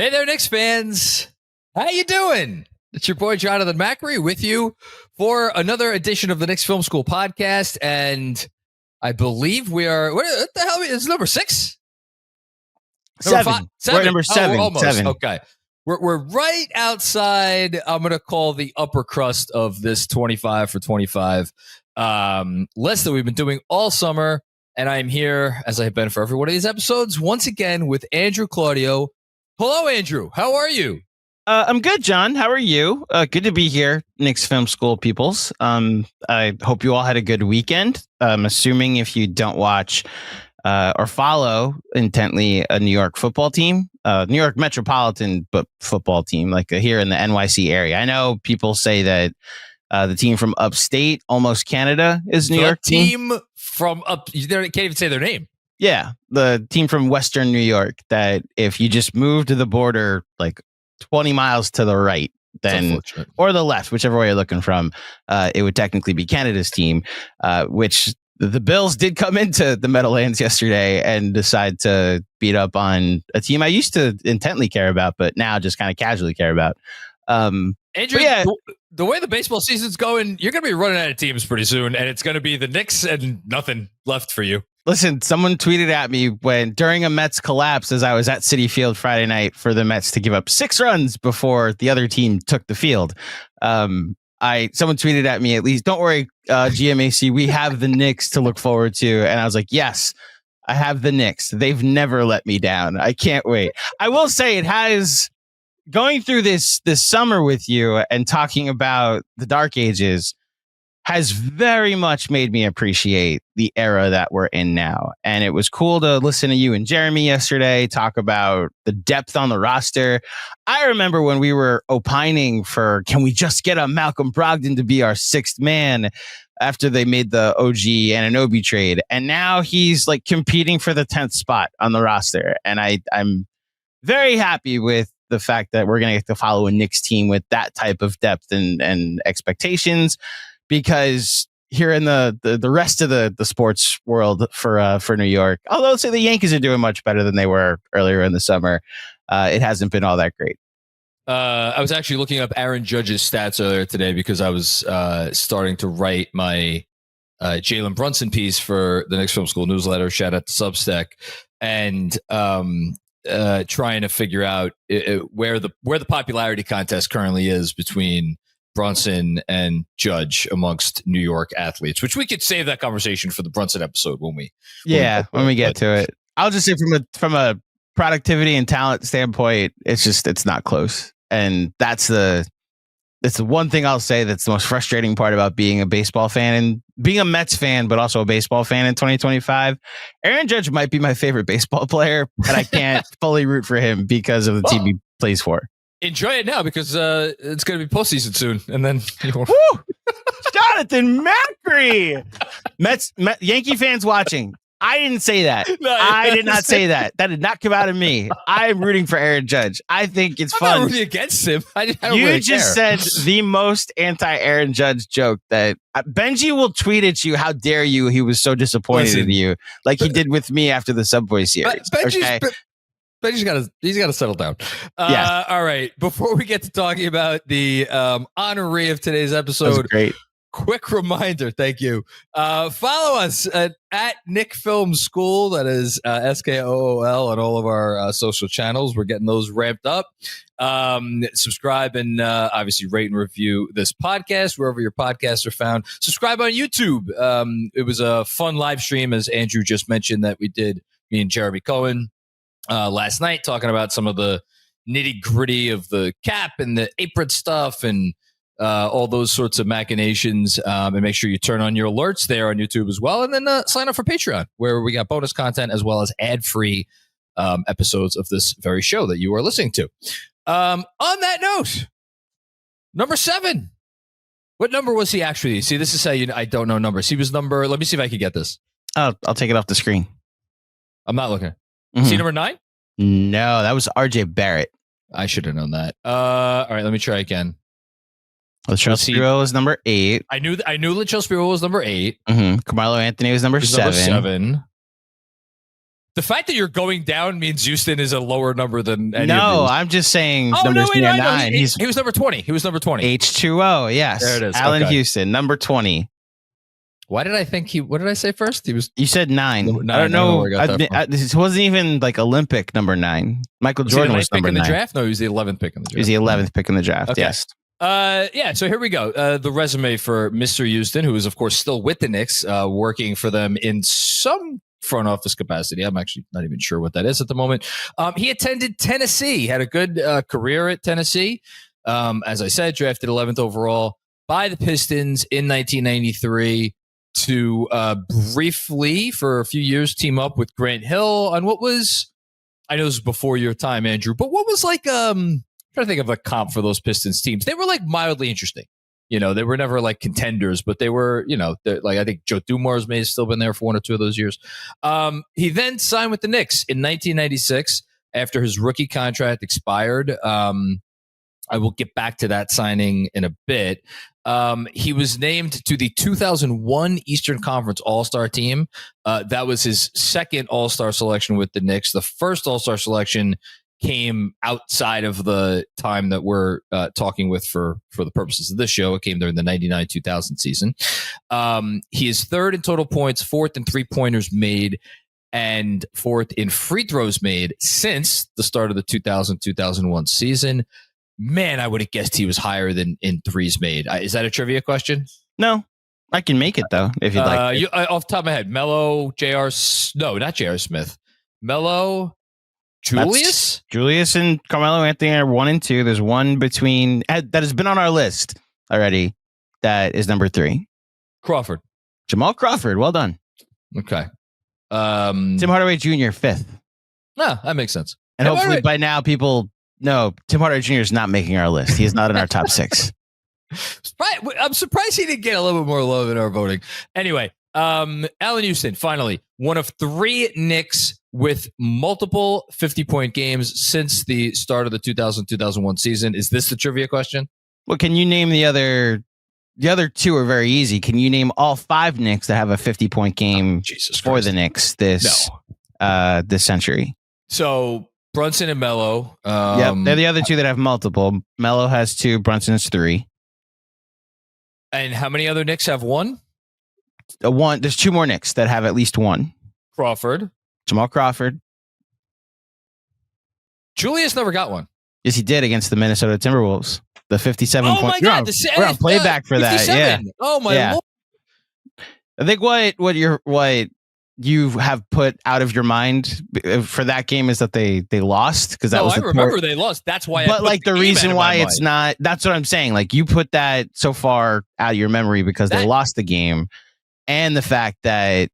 Hey there, Knicks fans. How you doing? It's your boy, Jonathan Macri, with you for another edition of the Knicks Film School Podcast. And I believe we are, what the hell is number 6? Seven. We're at number 7. We're almost. 7. Okay. We're right outside, I'm going to call the upper crust of this 25 for 25 list that we've been doing all summer. And I'm here, as I have been for every one of these episodes, once again with Andrew Claudio. Hello, Andrew. How are you? I'm good, John. How are you? Good to be here, Knicks Film School peoples. I hope you all had a good weekend. I'm assuming if you don't watch or follow intently a New York football team, New York Metropolitan but football team, like here in the NYC area. I know people say that the team from upstate, almost Canada, is New York team from up. They can't even say their name. Yeah, the team from Western New York, that if you just move to the border like 20 miles to the right, then or the left, whichever way you're looking from, it would technically be Canada's team, which the Bills did come into the Meadowlands yesterday and decide to beat up on a team I used to intently care about, but now just kind of casually care about. Andrew, yeah, the way the baseball season's going, you're going to be running out of teams pretty soon, and it's going to be the Knicks and nothing left for you. Listen, someone tweeted at me during a Mets collapse as I was at Citi Field Friday night for the Mets to give up 6 runs before the other team took the field. Someone tweeted at me, at least, don't worry, GMAC, we have the Knicks to look forward to. And I was like, yes, I have the Knicks. They've never let me down. I can't wait. I will say it has, going through this summer with you and talking about the Dark Ages has very much made me appreciate the era that we're in now. And it was cool to listen to you and Jeremy yesterday talk about the depth on the roster. I remember when we were opining for, can we just get a Malcolm Brogdon to be our 6th man after they made the OG Anunoby trade. And now he's like competing for the 10th spot on the roster. And I'm very happy with the fact that we're going to get to follow a Knicks team with that type of depth and expectations. Because here in the rest of the sports world for New York, although say the Yankees are doing much better than they were earlier in the summer, it hasn't been all that great. I was actually looking up Aaron Judge's stats earlier today because I was starting to write my Jalen Brunson piece for the Knicks Film School newsletter. Shout out to Substack, and trying to figure out where the popularity contest currently is between Brunson and Judge amongst New York athletes, which we could save that conversation for the Brunson episode when we get to it. I'll just say from a productivity and talent standpoint, it's not close. And it's the one thing I'll say that's the most frustrating part about being a baseball fan and being a Mets fan, but also a baseball fan in 2025. Aaron Judge might be my favorite baseball player, but I can't fully root for him because of the team he plays for. Enjoy it now because it's going to be postseason soon, and then Jonathan Macri, Yankee fans watching. I didn't say that. No, I did not say that. That did not come out of me. I am rooting for Aaron Judge. I think it's fun. I'm not rooting against him. I don't you really just care. said the most anti-Aaron Judge joke that Benji will tweet at you. How dare you? He was so disappointed in you, like he did with me after the Subway series. But he's got to settle down. Yeah. All right. Before we get to talking about the honoree of today's episode, great. Quick reminder. Thank you. Follow us at Knick Film School. That is SKOOL on all of our social channels. We're getting those ramped up. Subscribe and obviously rate and review this podcast wherever your podcasts are found. Subscribe on YouTube. It was a fun live stream, as Andrew just mentioned, that we did, me and Jeremy Cohen. Last night, talking about some of the nitty gritty of the cap and the apron stuff and all those sorts of machinations. And make sure you turn on your alerts there on YouTube as well. And then sign up for Patreon, where we got bonus content as well as ad-free episodes of this very show that you are listening to. On that note, number 7. What number was he actually? See, this is how I don't know numbers. He was number, let me see if I can get this. I'll take it off the screen. I'm not looking. Mm-hmm. See number 9? No, that was RJ Barrett. I should have known that. All right, let me try again. Latrell Sprewell was number 8. I knew Latrell Sprewell was number 8. Mm-hmm. Karl-Anthony was number 7. 7. The fact that you're going down means Houston is a lower number than any No, of these. I'm just saying. Oh, numbers no, wait, near I know. 9. He was number 20. He was number 20. H2O. Yes. There it is. Allan Okay. Houston, number 20. Why did I think what did I say first? He was. You said 9. Nine, I don't know. where I got that from. This wasn't even like Olympic number 9. Michael Was Jordan he the was ninth pick number in the 9. draft? No, he was the 11th pick in the draft. He was the 11th pick in the draft. Okay. Yes. Yeah, so here we go. The resume for Mr. Houston, who is, of course, still with the Knicks, working for them in some front office capacity. I'm actually not even sure what that is at the moment. He attended Tennessee, had a good career at Tennessee. As I said, drafted 11th overall by the Pistons in 1993 to briefly, for a few years, team up with Grant Hill on what was, I know this was before your time, Andrew, but what was like, I'm trying to think of a comp for those Pistons teams. They were like mildly interesting. They were never like contenders, but they were, like I think Joe Dumars may have still been there for one or two of those years. He then signed with the Knicks in 1996 after his rookie contract expired. I will get back to that signing in a bit. He was named to the 2001 Eastern Conference All-Star team. That was his second All-Star selection with the Knicks. The first All-Star selection came outside of the time that we're talking with for the purposes of this show. It came during the 99-2000 season. He is third in total points, fourth in three-pointers made, and fourth in free throws made since the start of the 2000-2001 season. Man, I would have guessed he was higher than in threes made. Is that a trivia question? No, I can make it though if you'd like. Off the top of my head, Melo, not J.R. Smith, Melo, Julius and Carmelo Anthony are 1 and 2. There's one between that has been on our list already. That is number 3. Crawford, Jamal Crawford. Well done. Okay. Tim Hardaway Jr. 5th. That makes sense. And hopefully by now people know Tim Hardaway Jr. is not making our list. He is not in our top 6. I'm surprised he didn't get a little bit more love in our voting. Anyway, Allan Houston, finally, one of 3 Knicks with multiple 50-point games since the start of the 2000-2001 season. Is this the trivia question? Well, can you name the other 2 are very easy. Can you name all 5 Knicks that have a 50-point game for the Knicks this century? So Brunson and Melo. Yep, they're the other 2 that have multiple. Melo has 2, Brunson has 3. And how many other Knicks have 1? 1. There's 2 more Knicks that have at least 1. Crawford. Jamal Crawford. Julius never got one. Yes, he did against the Minnesota Timberwolves. The 57 point. Oh point. my God! We're on playback for 57. That. Yeah. Oh my Lord. I think what you have put out of your mind for that game is that they lost because that was. I remember they lost. That's why. But like the reason why it's not. That's what I'm saying. Like you put that so far out of your memory because they lost the game, and the fact that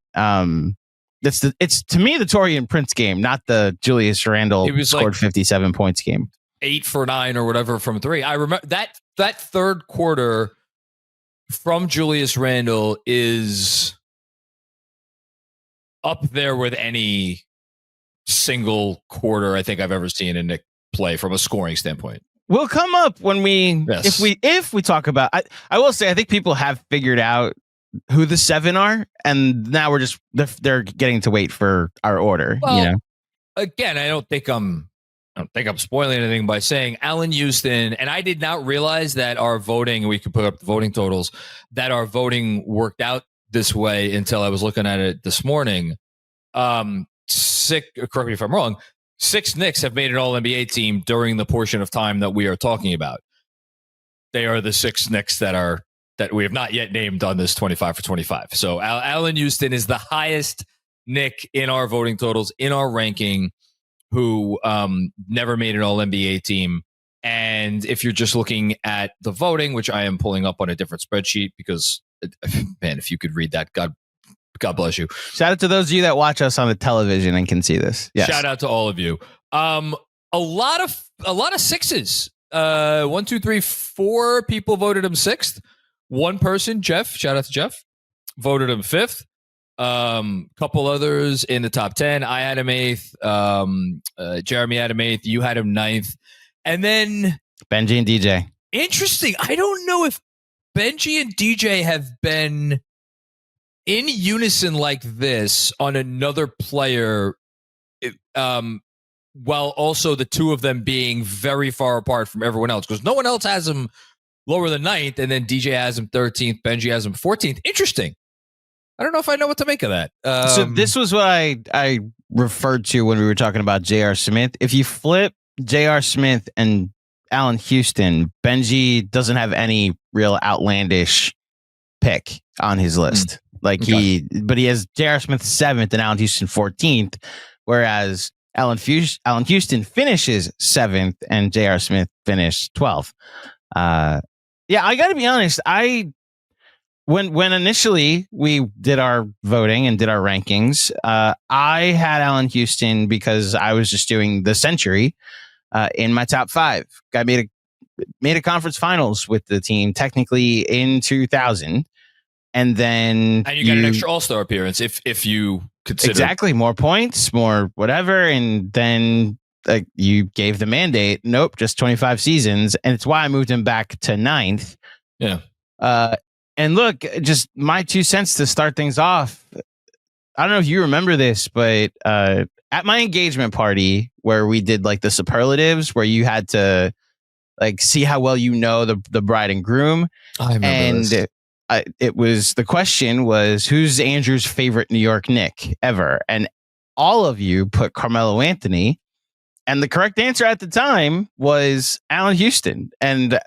it's to me the Taurean Prince game, not the Julius Randle scored 57 points game. 8 for 9 or whatever from 3. I remember that third quarter from Julius Randle is up there with any single quarter I think I've ever seen a Knick play from a scoring standpoint. We'll come up when if we talk about. I will say I think people have figured out who the 7 are, and now they're getting to wait for our order. Well, again, I don't think I'm spoiling anything by saying Allan Houston, and I did not realize that our voting, we could put up the voting totals, that our voting worked out this way until I was looking at it this morning. Correct me if I'm wrong, 6 Knicks have made an All-NBA team during the portion of time that we are talking about. They are the 6 Knicks that we have not yet named on this 25 for 25. So Allan Houston is the highest Knick in our voting totals, in our ranking, who never made an All-NBA team. And if you're just looking at the voting, which I am pulling up on a different spreadsheet because, man, if you could read that, God bless you. Shout out to those of you that watch us on the television and can see this. Yes. Shout out to all of you. A lot of 6s. 1, 2, 3, 4 people voted him 6th. One person, Jeff, shout out to Jeff, voted him 5th. Couple others in the top 10. I had him 8th. Jeremy had him 8th. You had him 9th. And then Benji and DJ. Interesting. I don't know if Benji and DJ have been in unison like this on another player while also the two of them being very far apart from everyone else, because no one else has him lower than 9th, and then DJ has him 13th, Benji has him 14th. Interesting. I don't know if I know what to make of that. So this was what I referred to when we were talking about J.R. Smith. If you flip J.R. Smith and Allan Houston, Benji doesn't have any real outlandish pick on his list. But he has J.R. Smith 7th and Allan Houston 14th, whereas Allan Houston finishes 7th and J.R. Smith finished 12th. Yeah, I got to be honest. When initially we did our voting and did our rankings, I had Allan Houston because I was just doing the century in my top 5. Guy made a conference finals with the team technically in 2000, and you got an extra All-Star appearance if you consider exactly more points, more whatever, and then you gave the mandate. Nope, just 25 seasons, and it's why I moved him back to 9th. Yeah. And look, just my 2 cents to start things off. I don't know if you remember this, but at my engagement party where we did like the superlatives, where you had to like see how well you know the bride and groom. I remember this. The question was, who's Andrew's favorite New York Knick ever? And all of you put Carmelo Anthony, and the correct answer at the time was Allan Houston. And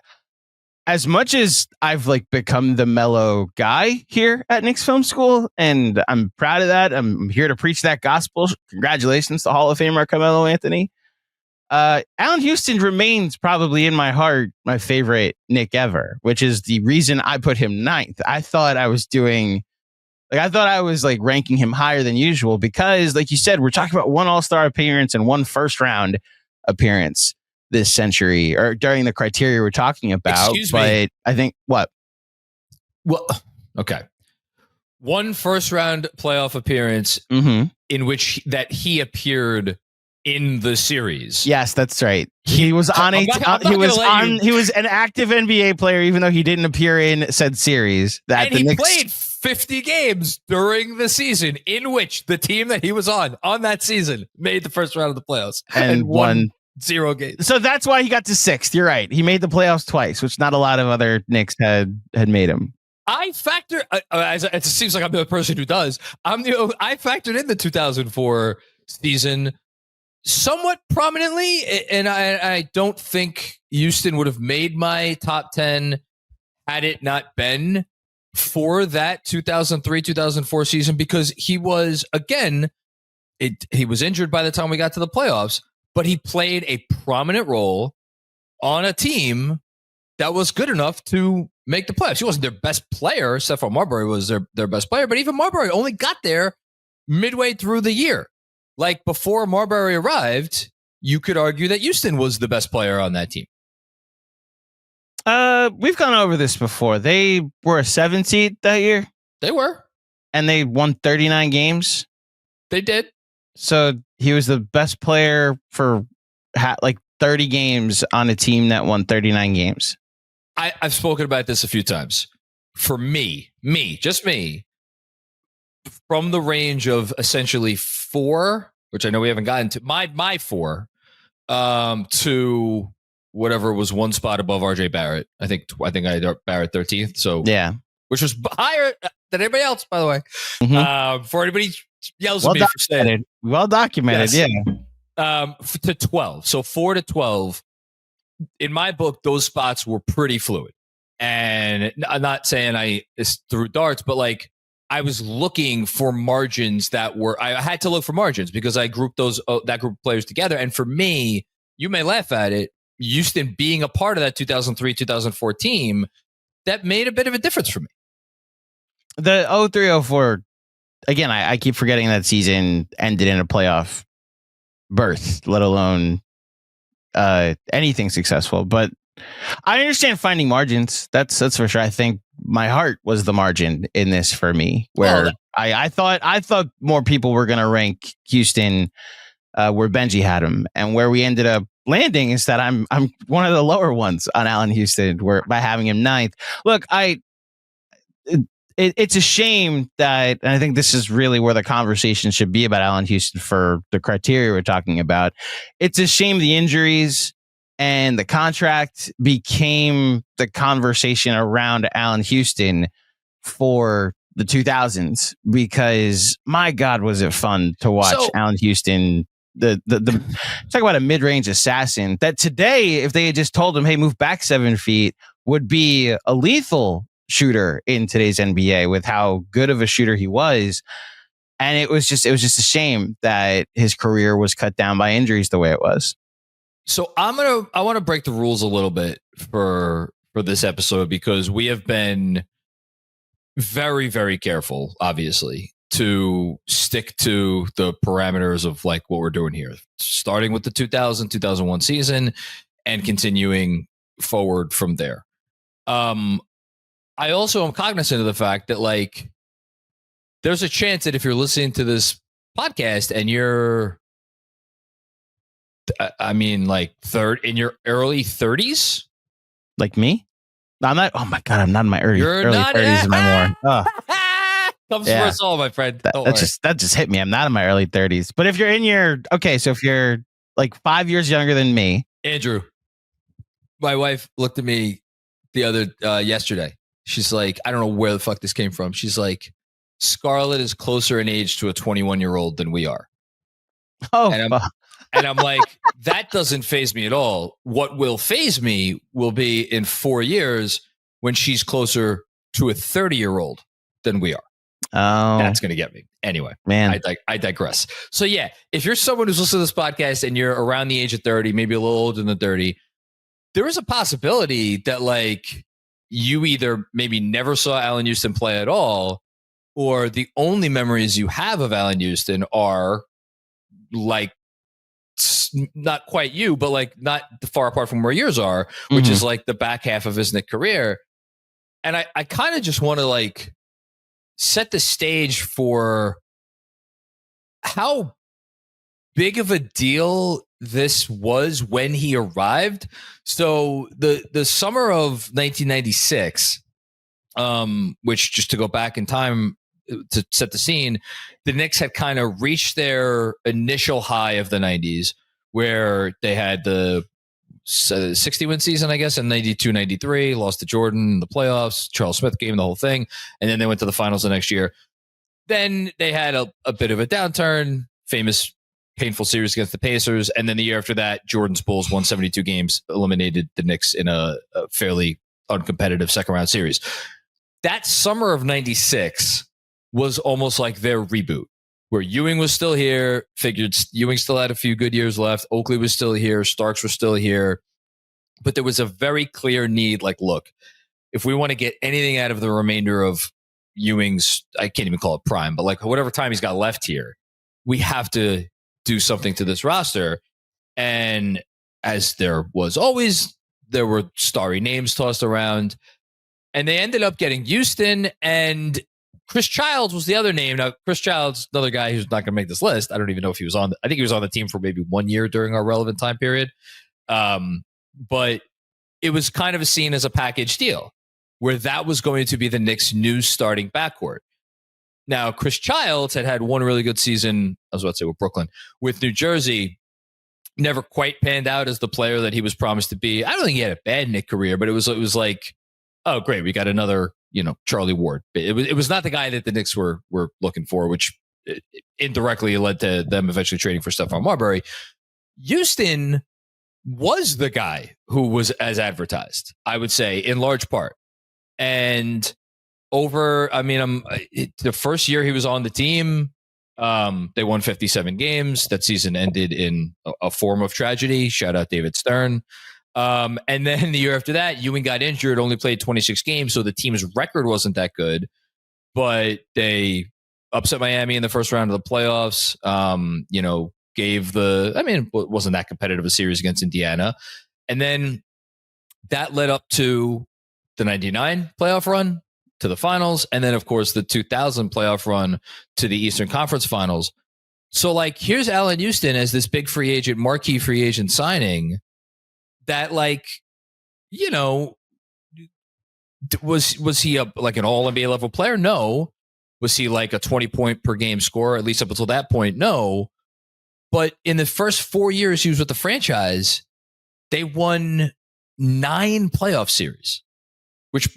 as much as I've like become the mellow guy here at Knicks Film School, and I'm proud of that, I'm here to preach that gospel. Congratulations to Hall of Famer Carmelo Anthony. Allan Houston remains probably in my heart my favorite Knick ever, which is the reason I put him 9th. I thought I was ranking him higher than usual because, like you said, we're talking about 1 All-Star appearance and 1 first-round appearance this century, or during the criteria we're talking about. Excuse me. I think what? Well, okay. 1 first-round playoff appearance in which that he appeared in the series. Yes, that's right. He was on he was an active NBA player, even though he didn't appear in said series. And he played 50 games during the season in which the team that he was on that season made the first round of the playoffs and won 0 games. So that's why he got to 6th. You're right. He made the playoffs twice, which not a lot of other Knicks had made him. I factor. It seems like I'm the person who does. I factored in the 2004 season somewhat prominently, and I don't think Houston would have made my top 10 had it not been for that 2003-2004 season, because he was he was injured by the time we got to the playoffs, but he played a prominent role on a team that was good enough to make the playoffs. He wasn't their best player. Stephon Marbury was their best player, but even Marbury only got there midway through the year. Like, before Marbury arrived, you could argue that Houston was the best player on that team. We've gone over this before. They were a 7 seed that year. They were. And they won 39 games. They did. So he was the best player for 30 games on a team that won 39 games. I've spoken about this a few times. For just me, from the range of essentially 4, which I know we haven't gotten to, my 4, to whatever was 1 spot above RJ Barrett. I think I had Barrett 13th. So yeah, which was higher than anybody else, by the way. For anybody yells at me for saying it. Well documented, yes. Yeah. To 12. So 4 to 12. In my book, those spots were pretty fluid. And I'm not saying it's through darts, but like, I was looking for margins I had to look for margins because I grouped that group of players together. And for me, you may laugh at it, Houston being a part of that 2003-2004 team, that made a bit of a difference for me. The 03-04, again, I keep forgetting that season ended in a playoff berth, let alone anything successful. But I understand finding margins. That's for sure. I think my heart was the margin in this for me, where I thought more people were going to rank Houston where Benji had him, and where we ended up landing is that I'm one of the lower ones on Allan Houston by having him 9th. Look, it's a shame that, and I think this is really where the conversation should be about Allan Houston for the criteria we're talking about. It's a shame the injuries and the contract became the conversation around Allan Houston for the 2000s, because my God, was it fun to watch Allan Houston. The talk about a mid-range assassin that today, if they had just told him, hey, move back 7 feet, would be a lethal shooter in today's NBA with how good of a shooter he was. And it was just a shame that his career was cut down by injuries the way it was. So I want to break the rules a little bit for this episode, because we have been very, very careful, obviously, to stick to the parameters of like what we're doing here, starting with the 2001 season and continuing forward from there. I also am cognizant of the fact that like there's a chance that if you're listening to this podcast and you're, I mean, like in your early 30s, like me. I'm not. Oh my God, I'm not in my early 30s anymore. Oh. Comes for us all, my friend. That just hit me. I'm not in my early 30s. But if you're in your so if you're like 5 years younger than me, Andrew, my wife looked at me the other yesterday. She's like, I don't know where the fuck this came from. She's like, Scarlett is closer in age to a 21-year-old than we are. Oh, and I'm like, that doesn't faze me at all. What will faze me will be in 4 years when she's closer to a 30-year-old than we are. Oh, that's going to get me. Anyway, man, I digress. So yeah, if you're someone who's listening to this podcast and you're around the age of 30, maybe a little older than 30, there is a possibility that like you either maybe never saw Allan Houston play at all, or the only memories you have of Allan Houston are like not quite you, but like not far apart from where yours are, which is like the back half of his Knick career. And I kind of just want to like set the stage for how big of a deal this was when he arrived. So the summer of 1996, which, just to go back in time to set the scene, the Knicks had kind of reached their initial high of the 90s, where they had the 60-win season, I guess, in 92-93, lost to Jordan in the playoffs, Charles Smith game, the whole thing, and then they went to the finals the next year. Then they had a bit of a downturn, famous painful series against the Pacers, and then the year after that, Jordan's Bulls won 72 games, eliminated the Knicks in a fairly uncompetitive second-round series. That summer of 96 was almost like their reboot, where Ewing was still here, figured Ewing still had a few good years left. Oakley was still here. Starks were still here. But there was a very clear need, like, look, if we want to get anything out of the remainder of Ewing's, I can't even call it prime, but like whatever time he's got left here, we have to do something to this roster. And as there was always, there were starry names tossed around. And they ended up getting Houston, and Chris Childs was the other name. Now, Chris Childs, another guy who's not going to make this list. I don't even know if he was on. I think he was on the team for maybe 1 year during our relevant time period. But it was kind of seen as a package deal, where that was going to be the Knicks' new starting backcourt. Now, Chris Childs had one really good season, I was about to say with Brooklyn, with New Jersey. Never quite panned out as the player that he was promised to be. I don't think he had a bad Knick career, but it was like, oh, great, we got another, Charlie Ward. It was not the guy that the Knicks were looking for, which indirectly led to them eventually trading for Stephon Marbury. Houston was the guy who was as advertised, I would say, in large part. And the first year he was on the team, they won 57 games. That season ended in a form of tragedy. Shout out David Stern. And then the year after that, Ewing got injured, only played 26 games. So the team's record wasn't that good, but they upset Miami in the first round of the playoffs. It wasn't that competitive a series against Indiana. And then that led up to the 99 playoff run to the finals. And then, of course, the 2000 playoff run to the Eastern Conference Finals. So, like, here's Allan Houston as this big marquee free agent signing that, like, Was he like an all NBA level player? No. Was he like a 20 point per game scorer, at least up until that point? No. But in the first 4 years he was with the franchise, they won 9 playoff series, which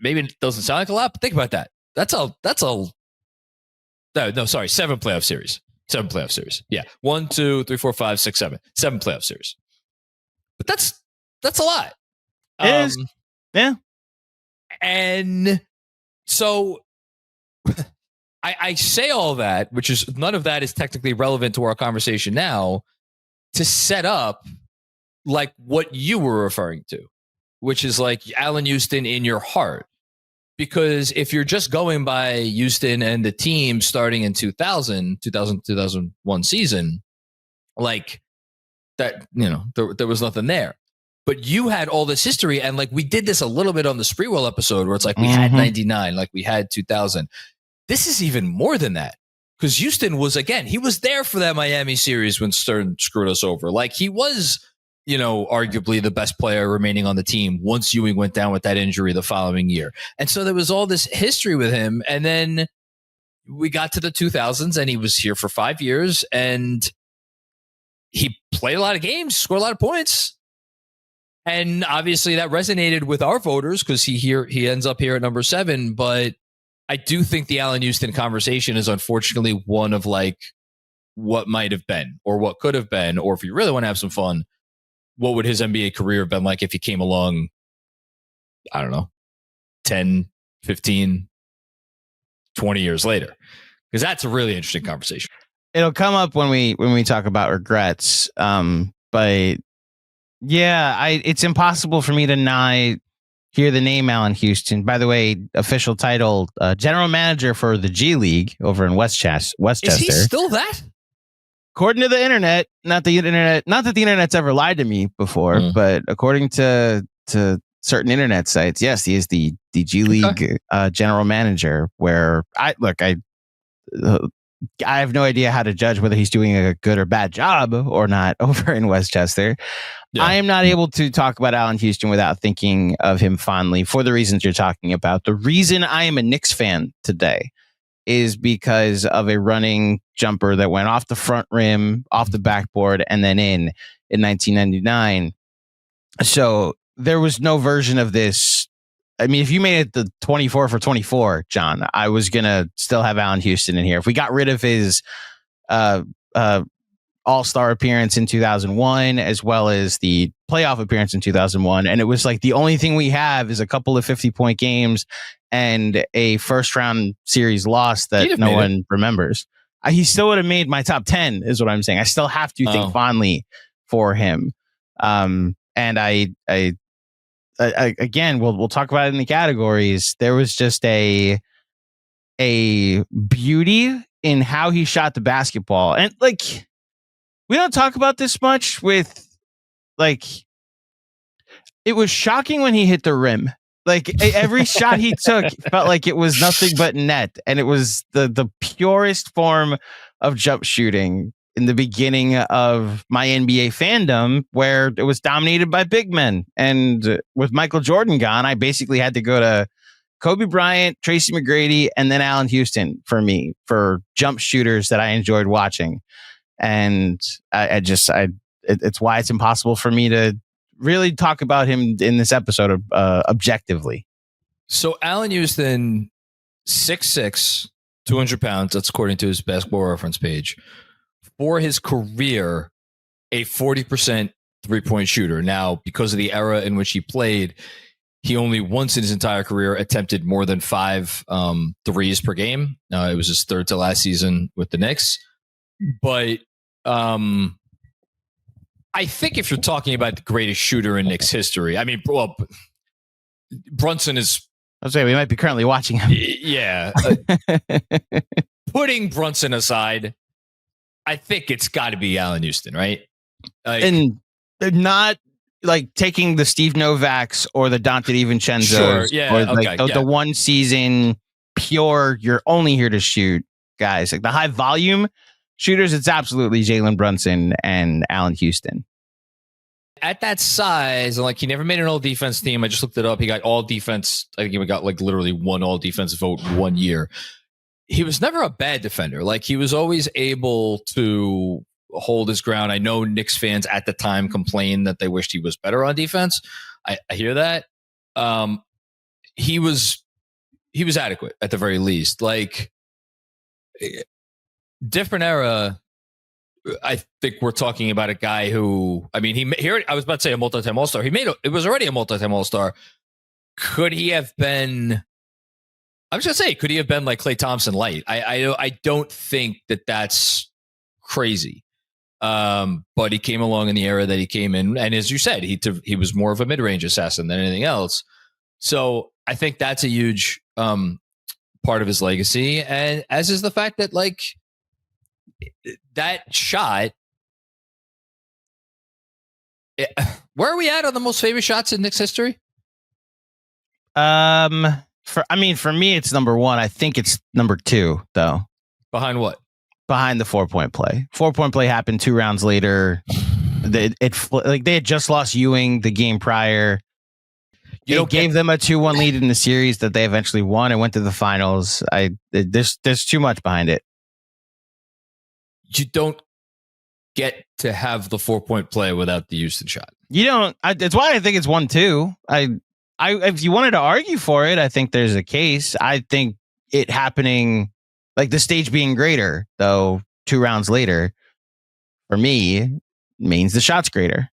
maybe it doesn't sound like a lot, but think about that. Sorry, 7 playoff series. 7 playoff series. Yeah. 1, 2, 3, 4, 5, 6, 7. 7 playoff series. But that's a lot. It is. Yeah. And so I say all that, which is none of that is technically relevant to our conversation now, to set up like what you were referring to, which is like Allan Houston in your heart. Because if you're just going by Houston and the team starting in 2001 season, like that, there was nothing there. But you had all this history, and like we did this a little bit on the Sprewell episode where it's like we had 99, like we had 2000. This is even more than that, because Houston was, again, he was there for that Miami series when Stern screwed us over. Like he was, arguably the best player remaining on the team once Ewing went down with that injury the following year. And so there was all this history with him. And then we got to the 2000s and he was here for 5 years and he played a lot of games, scored a lot of points. And obviously that resonated with our voters because he ends up here at number 7. But I do think the Allan Houston conversation is unfortunately one of like what might have been or what could have been, or if you really want to have some fun, what would his NBA career have been like if he came along, I don't know, 10, 15, 20 years later? Because that's a really interesting conversation. It'll come up when we talk about regrets. But yeah, it's impossible for me to not hear the name Allan Houston. By the way, official title, general manager for the G League over in Westchester. Is he still that? According to the internet, not that the internet's ever lied to me before, but according to certain internet sites, yes, he is the G League general manager. Where I have no idea how to judge whether he's doing a good or bad job or not over in Westchester. Yeah. I am not able to talk about Allan Houston without thinking of him fondly for the reasons you're talking about. The reason I am a Knicks fan today is because of a running jumper that went off the front rim, off the backboard, and then in 1999. So there was no version of this. I mean, if you made it the 24 for 24, John, I was going to still have Allan Houston in here. If we got rid of his All-Star appearance in 2001, as well as the playoff appearance in 2001, and it was like the only thing we have is a couple of 50-point games and a first-round series loss that no one remembers. He still would have made my top 10, is what I'm saying. I still have to think fondly for him. And I again, we'll talk about it in the categories. There was just a beauty in how he shot the basketball, and like we don't talk about this much. With like, it was shocking when he hit the rim. Like every shot he took felt like it was nothing but net, and it was the purest form of jump shooting in the beginning of my NBA fandom, where it was dominated by big men. And with Michael Jordan gone, I basically had to go to Kobe Bryant, Tracy McGrady, and then Allan Houston for me for jump shooters that I enjoyed watching. And it's why it's impossible for me to really talk about him in this episode objectively. So Allan Houston, 6'6", 200 pounds. That's according to his basketball reference page. For his career, a 40% three-point shooter. Now, because of the era in which he played, he only once in his entire career attempted more than 5 threes per game. It was his third to last season with the Knicks. But I think if you're talking about the greatest shooter in Knicks history, I mean, well, Brunson is... I was saying we might be currently watching him. Yeah. Putting Brunson aside, I think it's got to be Allan Houston, right? And not like taking the Steve Novaks or the Dante DiVincenzo's, sure, yeah, or like the one season pure, you're only here to shoot guys. Like the high volume shooters, it's absolutely Jalen Brunson and Allan Houston. at that size, and like he never made an all defense team. I just looked it up. He got all defense. I think he got like literally one all defense vote 1 year. He was never a bad defender. Like he was always able to hold his ground. I know Knicks fans at the time complained that they wished he was better on defense. I hear that. He was adequate at the very least. Like different era. I think we're talking about a guy who, I mean, I was about to say a multi-time All-Star. It was already a multi-time All-Star. Could he have been? I was going to say, could he have been like Klay Thompson light? I don't think that that's crazy. But he came along in the era that he came in, and as you said, he was more of a mid-range assassin than anything else. So I think that's a huge part of his legacy, and as is the fact that like that shot. Where are we at on the most famous shots in Knicks history? For me, it's number one. I think it's number two, though. Behind what? Behind the 4-point play. 4-point play happened 2 rounds later. They had just lost Ewing the game prior. It gave them a 2-1 lead in the series that they eventually won and went to the finals. There's too much behind it. You don't get to have the 4-point play without the Houston shot. You don't. That's why I think it's 1-2. If you wanted to argue for it, I think there's a case. I think it happening, like the stage being greater, though 2 rounds later, for me, means the shot's greater.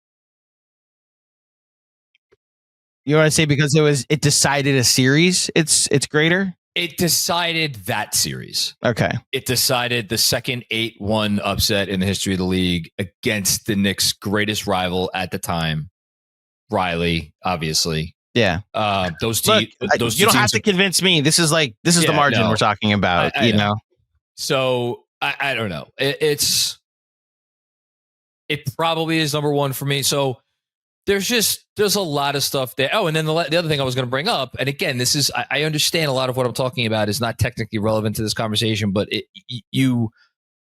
You want to say because it decided a series, it's greater? It decided that series. Okay. It decided the second 8-1 upset in the history of the league against the Knicks' greatest rival at the time, Riley, obviously. Yeah. Those two. You don't have to convince me. This is the margin we're talking about. I know. So I don't know. It probably is number one for me. So there's a lot of stuff there. Oh, and then the other thing I was going to bring up, and again, this is I understand a lot of what I'm talking about is not technically relevant to this conversation, but you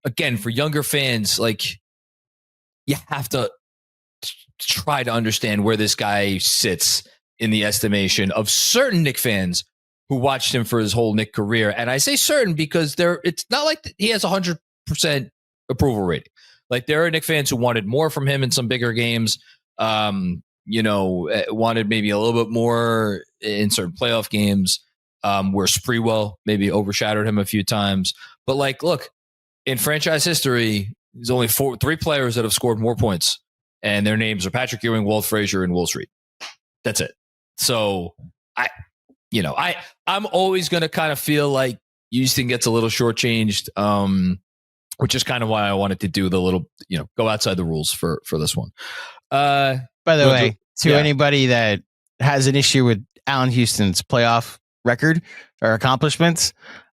again for younger fans, like you have to try to understand where this guy sits in the estimation of certain Knick fans who watched him for his whole Knick career. And I say certain because it's not like he has 100% approval rating. Like there are Knick fans who wanted more from him in some bigger games, wanted maybe a little bit more in certain playoff games where Sprewell maybe overshadowed him a few times. But like, look, in franchise history, there's only 3 players that have scored more points. And their names are Patrick Ewing, Walt Frazier, and Will Street. That's it. So I'm always going to kind of feel like Houston gets a little shortchanged, which is kind of why I wanted to do the little, go outside the rules for this one. By the way, anybody that has an issue with Allan Houston's playoff record or accomplishments,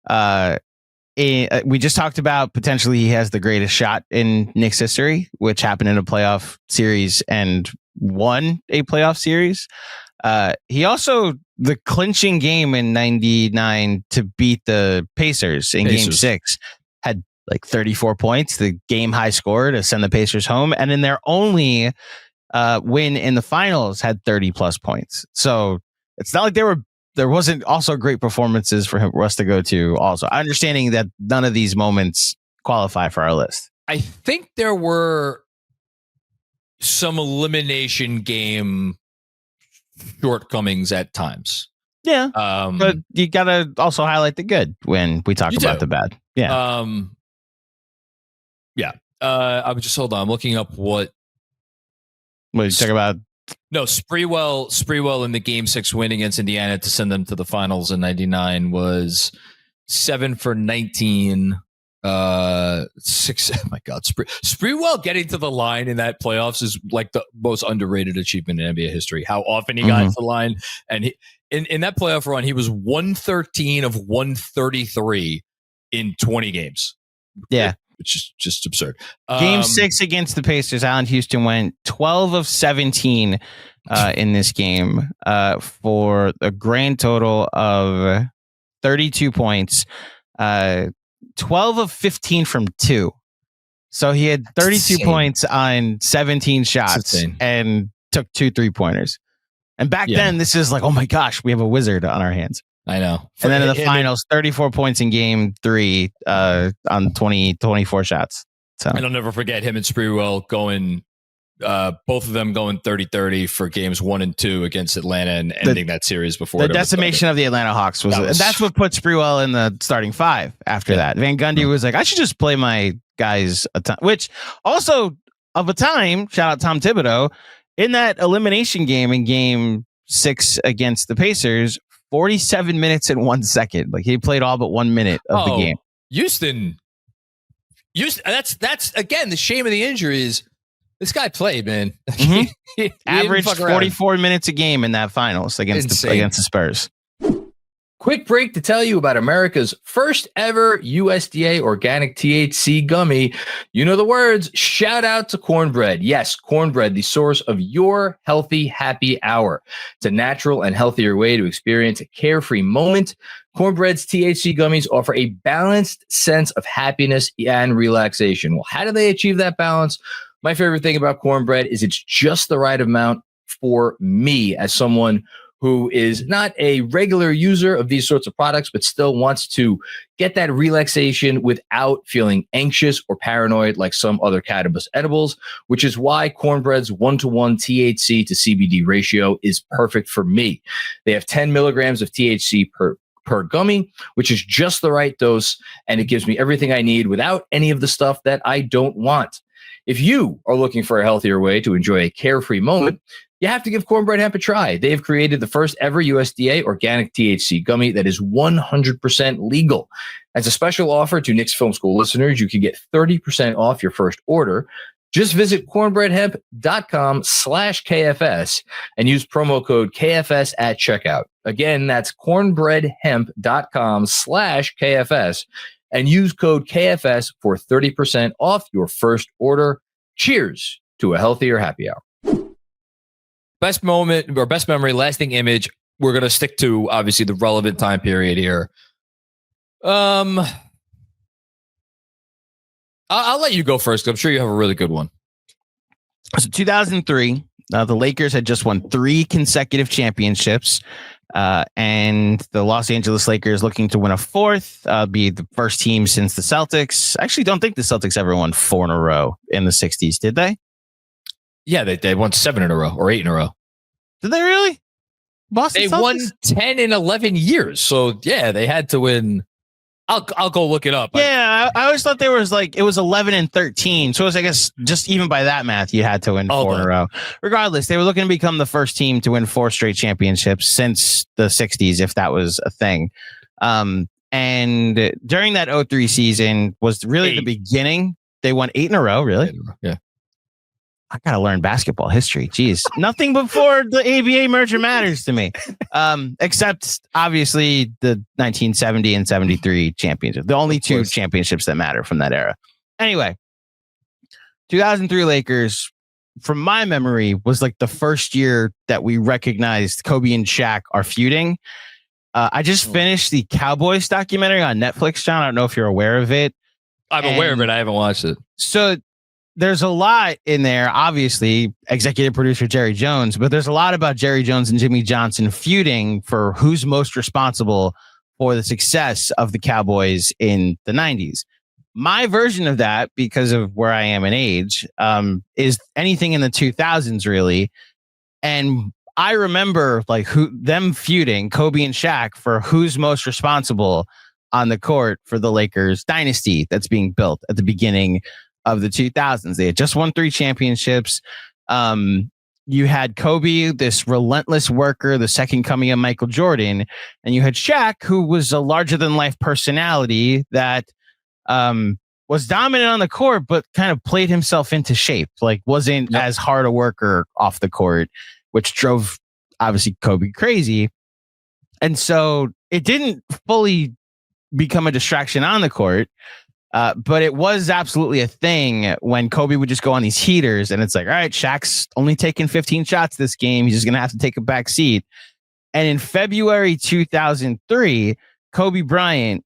we just talked about potentially he has the greatest shot in Knicks history, which happened in a playoff series and won a playoff series. He also, the clinching game in 99 to beat the Pacers in Game 6, had like 34 points, the game high score to send the Pacers home. And in their only win in the finals had 30 plus points. So it's not like there wasn't also great performances for us to go to also. Understanding that none of these moments qualify for our list. I think there were some elimination game shortcomings at times. Yeah. But you got to also highlight the good when we talk about the bad. Yeah. I would just hold on. I'm looking up what you talk about. No, Sprewell in the Game 6 win against Indiana to send them to the finals in 99 was 7 for 19. 6. Oh my God, Sprewell getting to the line in that playoffs is like the most underrated achievement in NBA history. How often he got to the line, and he, in that playoff run, he was 113 of 133 in 20 games. Yeah. Which is just absurd. Game 6 against the Pacers, Allan Houston went 12 of 17 in this game for a grand total of 32 points, 12 of 15 from 2. So he had 32 points on 17 shots and took 2 3-pointers. And back then, this is like, oh my gosh, we have a wizard on our hands. I know. And then in the finals, 34 points in game 3 on 24 shots. So, and I'll never forget him and Sprewell going, both of them going 30-30 for games 1 and 2 against Atlanta and ending that series before the decimation of the Atlanta Hawks that's what put Sprewell in the starting 5 after that. Van Gundy was like, I should just play my guys a ton, which also of a time, shout out Tom Thibodeau, in that elimination game in game 6 against the Pacers, 47 minutes and 1 second. Like he played all but 1 minute of the game. Houston, that's again, the shame of the injury is this guy played, man. He averaged 44 minutes a game in that finals against the Spurs. Quick break to tell you about America's first ever USDA organic THC gummy. You know the words. Shout out to Cornbread. Yes, Cornbread, the source of your healthy, happy hour. It's a natural and healthier way to experience a carefree moment. Cornbread's THC gummies offer a balanced sense of happiness and relaxation. Well, how do they achieve that balance? My favorite thing about Cornbread is it's just the right amount for me as someone who is not a regular user of these sorts of products, but still wants to get that relaxation without feeling anxious or paranoid like some other cannabis edibles, which is why Cornbread's 1-to-1 THC to CBD ratio is perfect for me. They have 10 milligrams of THC per gummy, which is just the right dose, and it gives me everything I need without any of the stuff that I don't want. If you are looking for a healthier way to enjoy a carefree moment, you have to give Cornbread Hemp a try. They have created the first ever USDA organic THC gummy that is 100% legal. As a special offer to Knicks Film School listeners, you can get 30% off your first order. Just visit cornbreadhemp.com/KFS and use promo code KFS at checkout. Again, that's cornbreadhemp.com/KFS and use code KFS for 30% off your first order. Cheers to a healthier happy hour. Best moment or best memory, lasting image. We're going to stick to obviously the relevant time period here. I'll let you go first. I'm sure you have a really good one. So 2003, the Lakers had just won 3 consecutive championships. And the Los Angeles Lakers looking to win a 4th, be the first team since the Celtics. I actually don't think the Celtics ever won 4 in a row in the 60s, did they? Yeah, they won 7 in a row or 8 in a row. Did they really? Boston They Celtics? won 10 in 11 years. So, yeah, they had to win. I'll go look it up. Yeah, I always thought there was it was 11 and 13. So it was, I guess, just even by that math, you had to win 4 in a row. Regardless, they were looking to become the first team to win 4 straight championships since the 60s, if that was a thing. And during that 03 season was really the beginning. They won 8 in a row, really? Yeah. I got to learn basketball history. Jeez. Nothing before the ABA merger matters to me. Except, obviously, the 1970 and 73 championship. The only 2 championships that matter from that era. Anyway, 2003 Lakers, from my memory, was like the first year that we recognized Kobe and Shaq are feuding. I just finished the Cowboys documentary on Netflix, John. I don't know if you're aware of it. I'm aware of it. I haven't watched it. So there's a lot in there, obviously, executive producer Jerry Jones, but there's a lot about Jerry Jones and Jimmy Johnson feuding for who's most responsible for the success of the Cowboys in the 90s. My version of that, because of where I am in age, is anything in the 2000s, really. And I remember them feuding, Kobe and Shaq, for who's most responsible on the court for the Lakers dynasty that's being built at the beginning of the 2000s. They had just won 3 championships. You had Kobe, this relentless worker, the second coming of Michael Jordan, and you had Shaq, who was a larger-than-life personality that was dominant on the court, but kind of played himself into shape, wasn't as hard a worker off the court, which drove, obviously, Kobe crazy. And so it didn't fully become a distraction on the court. But it was absolutely a thing when Kobe would just go on these heaters and it's like, all right, Shaq's only taking 15 shots this game. He's just going to have to take a back seat. And in February 2003, Kobe Bryant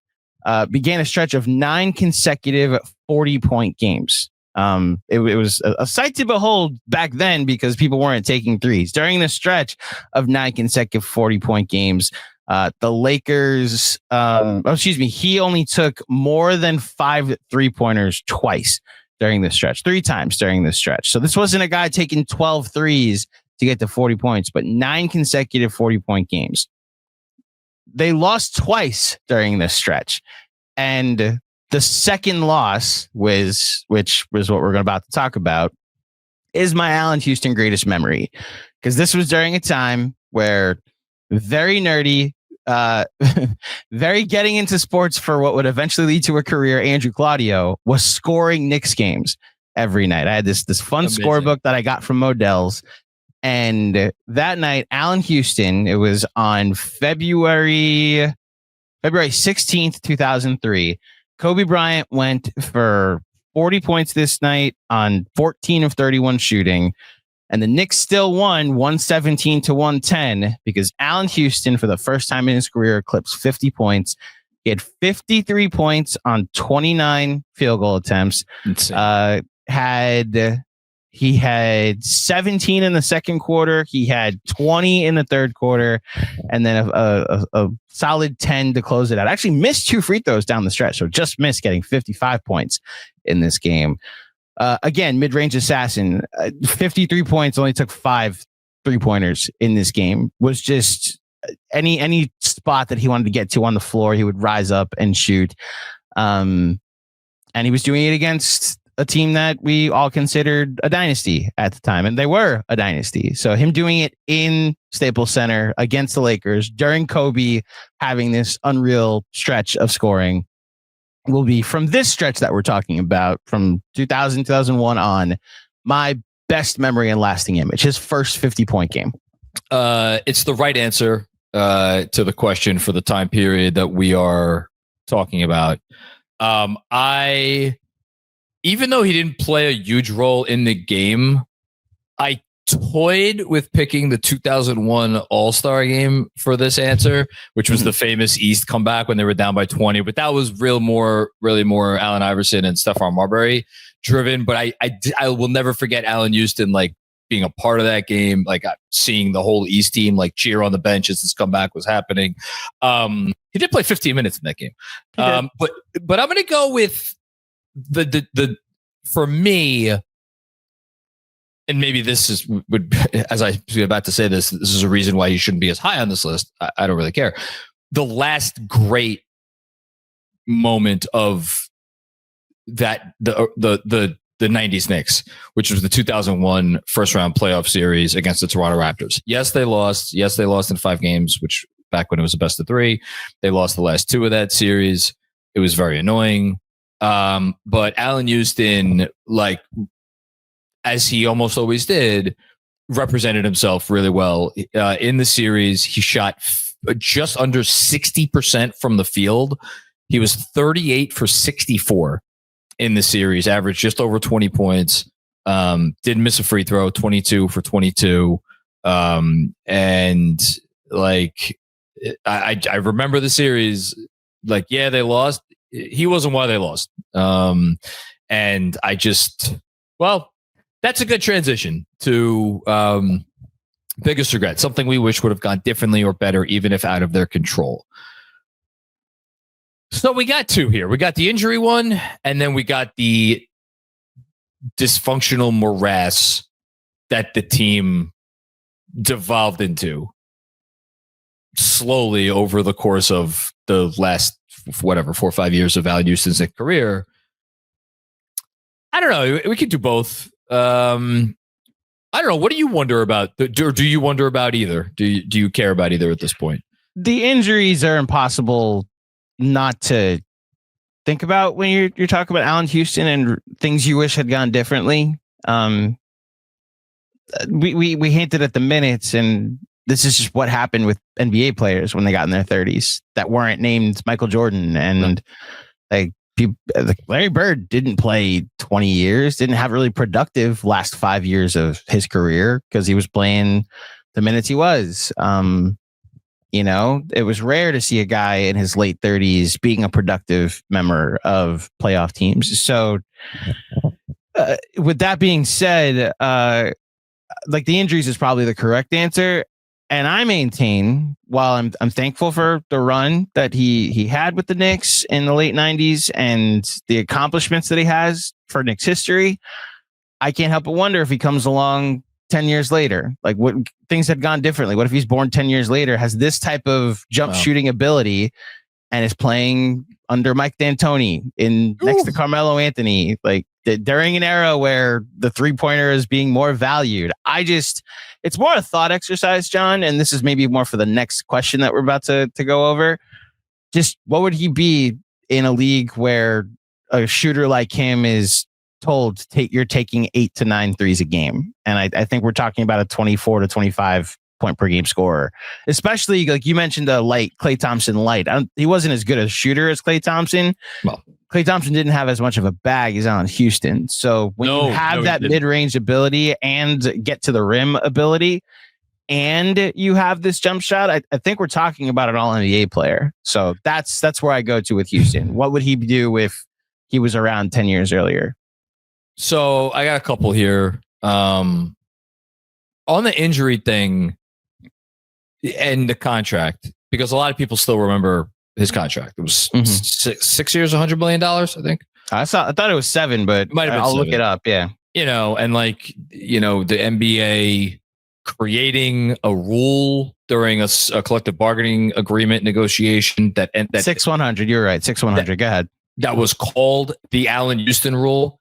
began a stretch of 9 consecutive 40-point games. It was a sight to behold back then because people weren't taking threes. During the stretch of 9 consecutive 40-point games, the Lakers, he only took more than 5 3-pointers twice during this stretch, 3 times during this stretch. So this wasn't a guy taking 12 threes to get to 40 points, but 9 consecutive 40-point games. They lost twice during this stretch. And the second loss which was what we're about to talk about, is my Allan Houston greatest memory. Because this was during a time where very nerdy, very getting into sports for what would eventually lead to a career, Andrew Claudio was scoring Knicks games every night. I had this fun scorebook that I got from Modell's. And that night, Allan Houston, it was on February 16th, 2003. Kobe Bryant went for 40 points this night on 14 of 31 shooting. And the Knicks still won 117-110 because Allan Houston, for the first time in his career, eclipsed 50 points. He had 53 points on 29 field goal attempts. He had 17 in the second quarter. He had 20 in the third quarter, and then a solid 10 to close it out. Actually missed 2 free throws down the stretch, so just missed getting 55 points in this game. Again, mid-range assassin, 53 points, only took 5 3-pointers in this game. Was just any spot that he wanted to get to on the floor, he would rise up and shoot. And he was doing it against a team that we all considered a dynasty at the time, and they were a dynasty. So him doing it in Staples Center against the Lakers during Kobe having this unreal stretch of scoring will be, from this stretch that we're talking about, from 2000, 2001 on, my best memory and lasting image. His first 50-point game. It's the right answer to the question for the time period that we are talking about. Even though he didn't play a huge role in the game, I toyed with picking the 2001 All-Star game for this answer, which was the famous East comeback when they were down by 20. But that was really more Allen Iverson and Stephon Marbury driven. But I will never forget Allan Houston like being a part of that game, like seeing the whole East team like cheer on the bench as this comeback was happening. He did play 15 minutes in that game, but I'm going to go with the for me, and maybe this would as I was about to say this is a reason why he shouldn't be as high on this list. I don't really care. The last great moment of that the 90s Knicks, which was the 2001 first round playoff series against the Toronto Raptors. Yes, they lost. Yes, they lost in 5 games, which back when it was a best of 3, they lost the last 2 of that series. It was very annoying. But Allan Houston, like, as he almost always did, represented himself really well. In the series, he shot just under 60% from the field. He was 38 for 64 in the series, averaged just over 20 points. Didn't miss a free throw, 22 for 22. And like, I remember the series, like, yeah, they lost. He wasn't why they lost. And I just, well, that's a good transition to biggest regret, something we wish would have gone differently or better, even if out of their control. So we got 2 here. We got the injury one, and then we got the dysfunctional morass that the team devolved into slowly over the course of the last 4 or 5 years of Allan Houston's career. I don't know. We could do both. I don't know. What do you wonder about? Do you wonder about either? Do you care about either at this point? The injuries are impossible not to think about when you're talking about Allan Houston and things you wish had gone differently. We hinted at the minutes, and this is just what happened with NBA players when they got in their 30s that weren't named Michael Jordan. And like Larry Bird didn't play 20 years, didn't have really productive last 5 years of his career because he was playing the minutes he was. It was rare to see a guy in his late 30s being a productive member of playoff teams. So with that being said, like the injuries is probably the correct answer. And I maintain, while I'm thankful for the run that he had with the Knicks in the late 90s and the accomplishments that he has for Knicks history, I can't help but wonder if he comes along 10 years later, like what things had gone differently. What if he's born 10 years later, has this type of jump shooting ability and is playing under Mike D'Antoni next to Carmelo Anthony, like during an era where the 3-pointer is being more valued. It's more a thought exercise, John. And this is maybe more for the next question that we're about to go over. Just what would he be in a league where a shooter like him is told you're taking 8 to 9 threes a game? And I think we're talking about a 24 to 25 point per game scorer, especially like you mentioned the Klay Thompson light. He wasn't as good a shooter as Klay Thompson. Well, Klay Thompson didn't have as much of a bag as Allan Houston. So when you have that mid-range ability and get to the rim ability, and you have this jump shot, I think we're talking about an all-NBA player. So that's where I go to with Houston. What would he do if he was around 10 years earlier? So I got a couple here. On the injury thing and the contract, because a lot of people still remember his contract. It was 6 years, $100 million, I think. I thought it was 7, but I'll look it up. Yeah. And the NBA creating a rule during a collective bargaining agreement negotiation that 6-100. You're right. 6-100. Go ahead. That was called the Allan Houston rule,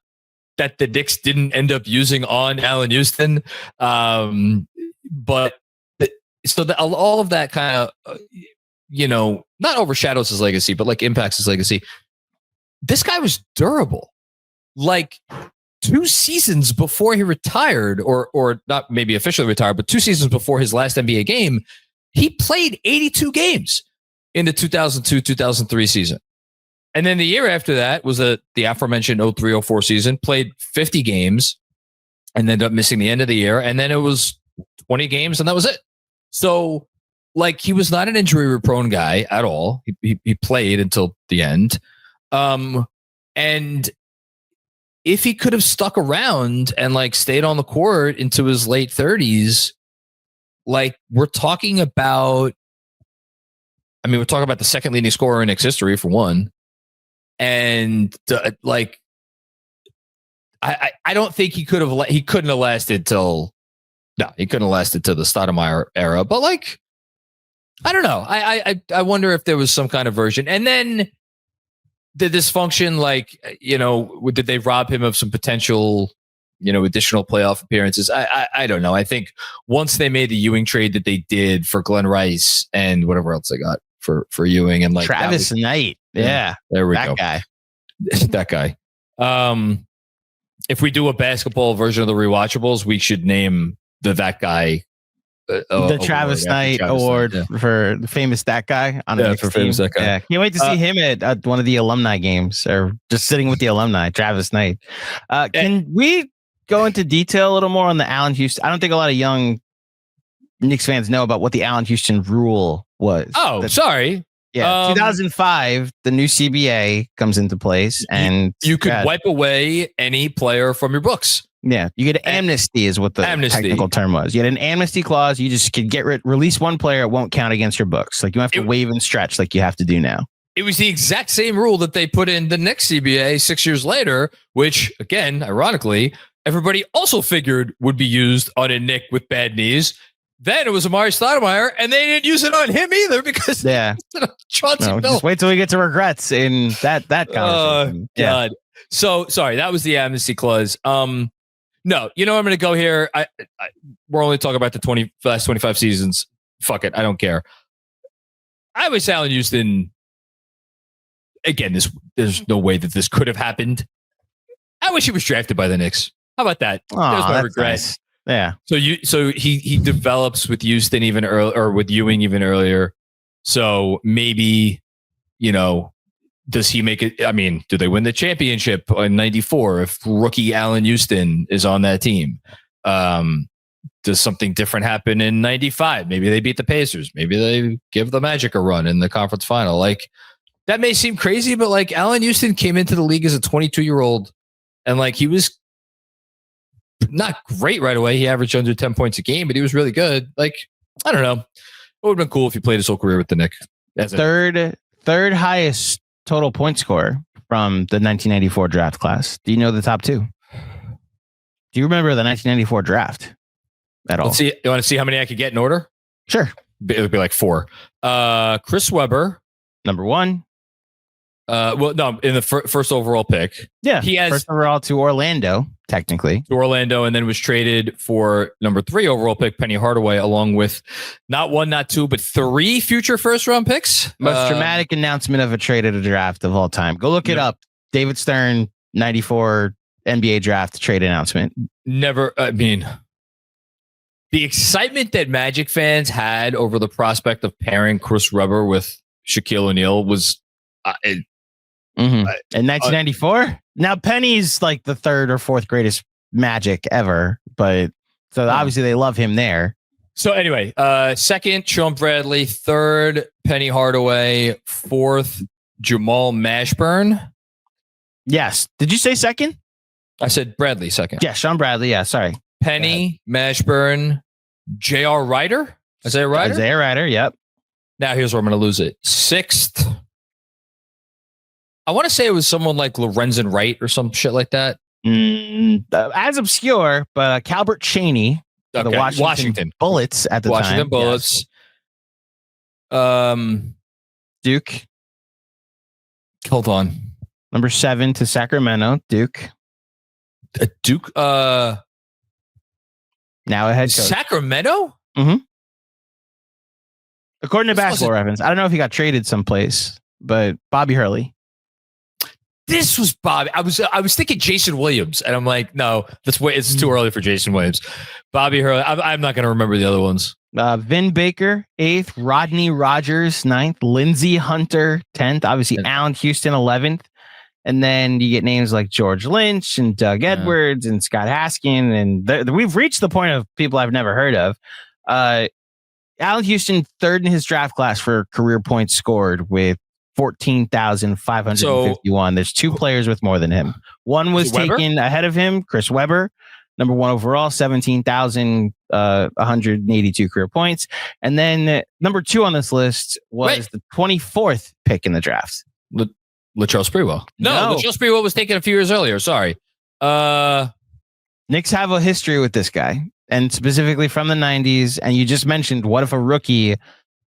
that the Knicks didn't end up using on Allan Houston. But all of that kind of, not overshadows his legacy, but like impacts his legacy. This guy was durable. Like 2 seasons before he retired, or not maybe officially retired, but 2 seasons before his last NBA game, he played 82 games in the 2002-2003 season. And then the year after that was the aforementioned 03-04 season, played 50 games and ended up missing the end of the year. And then it was 20 games and that was it. So like he was not an injury prone guy at all. He played until the end. And if he could have stuck around and like stayed on the court into his late 30s, like we're talking about the second leading scorer in Knicks history for one. And I don't think he couldn't have lasted till the Stoudemire era. But like, I don't know. I wonder if there was some kind of version. And then the dysfunction, did they rob him of some potential, additional playoff appearances? I don't know. I think once they made the Ewing trade that they did for Glenn Rice and whatever else they got for Ewing and like Travis Knight. Yeah. There we go. That guy. If we do a basketball version of the rewatchables, we should name that guy the Travis Knight Award for the famous that guy on the famous that guy. Yeah, can't wait to see him at one of the alumni games or just sitting with the alumni. Travis Knight. Can we go into detail a little more on the Allan Houston? I don't think a lot of young Knicks fans know about what the Allan Houston rule was. Oh, sorry. Yeah, 2005, the new CBA comes into place, and you could wipe away any player from your books. Yeah, you get amnesty is what the technical term was. You had an amnesty clause. You just could release one player. It won't count against your books. Like you have to waive and stretch like you have to do now. It was the exact same rule that they put in the Knicks CBA 6 years later, which again, ironically, everybody also figured would be used on a Knick with bad knees. Then it was Amari Stoudemire, and they didn't use it on him either because just wait till we get to regrets in that conversation. God. So sorry, that was the amnesty clause. No, I'm going to go here. We're only talking about the last 25 seasons. Fuck it, I don't care. I wish Allan Houston. Again, there's no way that this could have happened. I wish he was drafted by the Knicks. How about that? There's my regret. Nice. Yeah. So he develops with Houston even earlier, or with Ewing even earlier. So maybe, does he make it? I mean, do they win the championship in '94 if rookie Allan Houston is on that team? Does something different happen in '95? Maybe they beat the Pacers. Maybe they give the Magic a run in the conference final. Like that may seem crazy, but like Allan Houston came into the league as a 22-year-old, and like he was not great right away. He averaged under 10 points a game, but he was really good. Like, I don't know. It would have been cool if he played his whole career with the Knicks. Third highest total point scorer from the 1994 draft class. Do you know the top two? Do you remember the 1994 draft at all? You want to see how many I could get in order? Sure. It would be like 4. Chris Webber. Number 1. Well, no, in the first overall pick. Yeah. He has first overall to Orlando, technically. To Orlando, and then was traded for number 3 overall pick, Penny Hardaway, along with not 1, not 2, but 3 future first round picks. Most dramatic announcement of a trade at a draft of all time. Go look it up. David Stern, 94 NBA draft trade announcement. Never, I mean, the excitement that Magic fans had over the prospect of pairing Chris Webber with Shaquille O'Neal was in 1994. Now Penny's like the 3rd or 4th greatest Magic ever, but so obviously they love him there. So anyway, 2nd Sean Bradley, 3rd Penny Hardaway, 4th Jamal Mashburn. Yes. Did you say 2nd? I said Bradley 2nd. Yeah, Sean Bradley. Yeah, sorry. Penny, Mashburn, J.R. Ryder. Isaiah Ryder? Isaiah Ryder, yep. Now here's where I'm going to lose it. 6th. I want to say it was someone like Lorenzen Wright or some shit like that. As obscure, but Calbert Chaney, the Washington Bullets at the time. Washington Bullets. Yes. Duke. Hold on. Number 7 to Sacramento, Duke. Duke. Now a head coach. Sacramento? Mm-hmm. According to Basketball Reference, I don't know if he got traded someplace, but Bobby Hurley. This was Bobby. I was thinking Jason Williams, and I'm like, no, it's too early for Jason Williams. Bobby Hurley. I'm not going to remember the other ones. Vin Baker, 8th. Rodney Rogers, 9th. Lindsey Hunter, 10th. Obviously, Allan Houston, 11th. And then you get names like George Lynch and Doug Edwards and Scott Haskin. And we've reached the point of people I've never heard of. Allan Houston, 3rd in his draft class for career points scored with 14,551. There's 2 players with more than him. One was taken ahead of him, Chris Webber, number 1 overall, 17,182 career points. And then number 2 on this list was the 24th pick in the draft. Latrell Sprewell. No, Latrell Sprewell was taken a few years earlier. Sorry. Knicks have a history with this guy, and specifically from the 90s. And you just mentioned, what if a rookie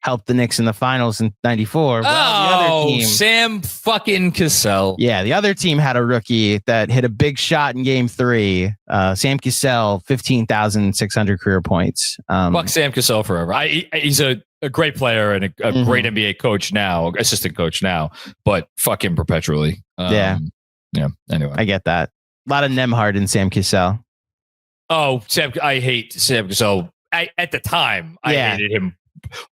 helped the Knicks in the finals in 94? Well, the other team, Sam fucking Cassell. Yeah, the other team had a rookie that hit a big shot in game 3. Sam Cassell, 15,600 career points. Fuck Sam Cassell forever. He's a great player and a great NBA coach now, assistant coach now, but fuck him perpetually. Yeah. Anyway, I get that. A lot of Nemhard in Sam Cassell. Oh, I hate Sam Cassell. At the time, I hated him.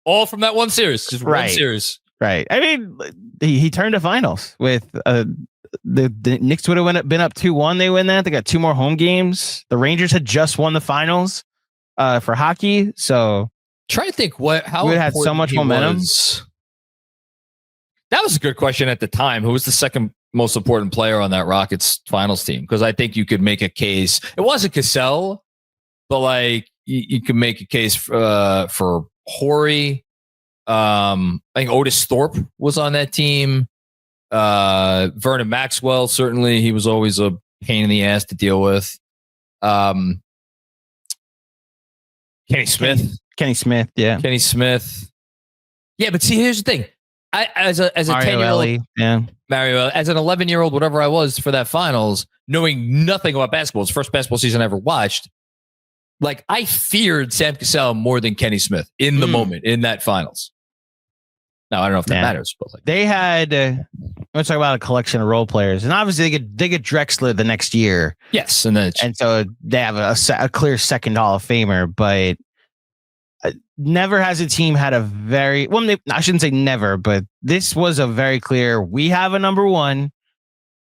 All from that one series, just one series. Right. I mean, he turned to finals with the Knicks would have been up 2-1. They win that. They got 2 more home games. The Rangers had just won the finals for hockey. So try to think how we had so much momentum. That was a good question at the time. Who was the second most important player on that Rockets finals team? Because I think you could make a case. It wasn't Cassell, but like you could make a case for Horry. I think Otis Thorpe was on that team. Vernon Maxwell, certainly, he was always a pain in the ass to deal with. Kenny Smith. Kenny Smith, yeah. Kenny Smith. Yeah, but see, here's the thing. As a 10-year-old, Mario, as an 11-year-old, whatever I was for that finals, knowing nothing about basketball, it's the first basketball season I ever watched. Like, I feared Sam Cassell more than Kenny Smith in the moment in that finals. Now, I don't know if that matters, but like, they had. Let's talk about a collection of role players, and obviously they get Drexler the next year. Yes, and so they have a clear second Hall of Famer, but never has a team had a very I shouldn't say never, but this was a very clear. We have a number 1,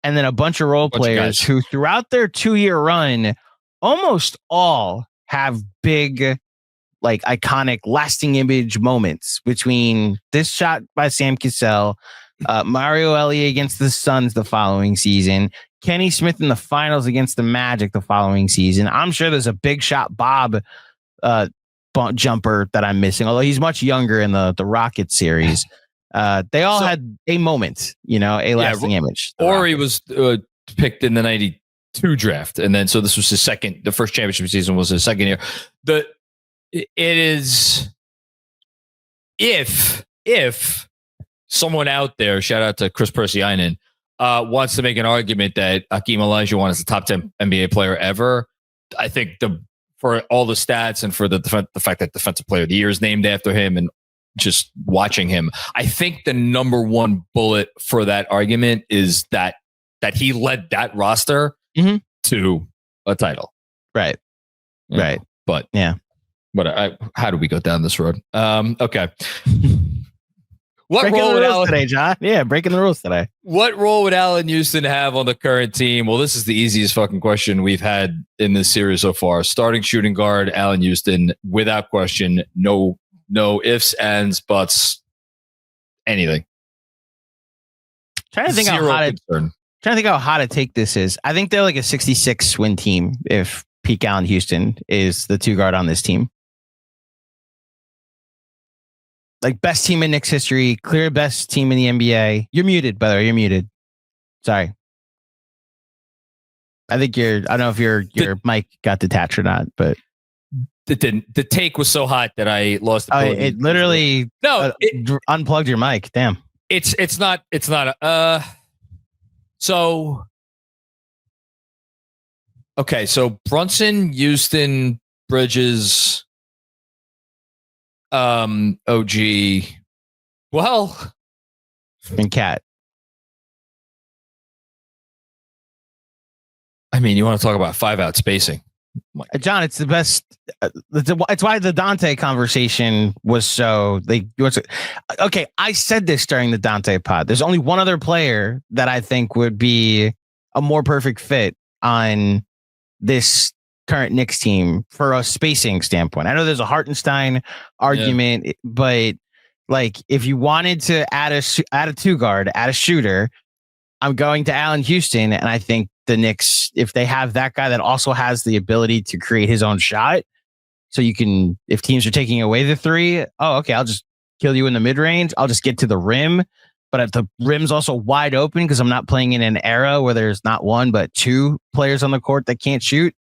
and then a bunch of role players who, throughout their 2-year run, almost all have big, like, iconic, lasting image moments between this shot by Sam Cassell, Mario Elliott against the Suns the following season. Kenny Smith in the finals against the Magic the following season. I'm sure there's a big shot Bob jumper that I'm missing, although he's much younger in the Rocket series. They all had a moment, a lasting image. Ori was picked in the 92 draft. And then, so this was the first championship season was his second year. It is, if someone out there, shout out to Chris Persianen, wants to make an argument that Hakeem Olajuwon is the top 10 NBA player ever, I think for all the stats and for the fact that Defensive Player of the Year is named after him and just watching him, I think the number one bullet for that argument is that he led that roster to a title. Right. Right. But yeah. But how do we go down this road? Okay. Breaking the rules today, John. Yeah, breaking the rules today. What role would Allan Houston have on the current team? Well, this is the easiest fucking question we've had in this series so far. Starting shooting guard, Allan Houston, without question. No ifs, ands, buts, anything. Trying to think how hot a take this is. I think they're like a 66 win team if peak Allan Houston is the two guard on this team. Like best team in Knicks history, clear best team in the NBA. You're muted, by the way. You're muted. Sorry. I think I don't know if your mic got detached or not, but it didn't. The take was so hot that I lost. It literally unplugged your mic. Damn. It's not. So. Okay, so Brunson, Houston, Bridges. OG. Well, and Cat. I mean, you want to talk about 5-out spacing, John? It's the best. It's why the Dante conversation was so. Okay, I said this during the Dante pod. There's only one other player that I think would be a more perfect fit on this current Knicks team for a spacing standpoint. I know there's a Hartenstein argument, but like if you wanted to add a two guard, add a shooter, I'm going to Allan Houston, and I think the Knicks, if they have that guy that also has the ability to create his own shot, so you can, if teams are taking away the three, okay, I'll just kill you in the mid range. I'll just get to the rim, but if the rim's also wide open because I'm not playing in an era where there's not one but two players on the court that can't shoot.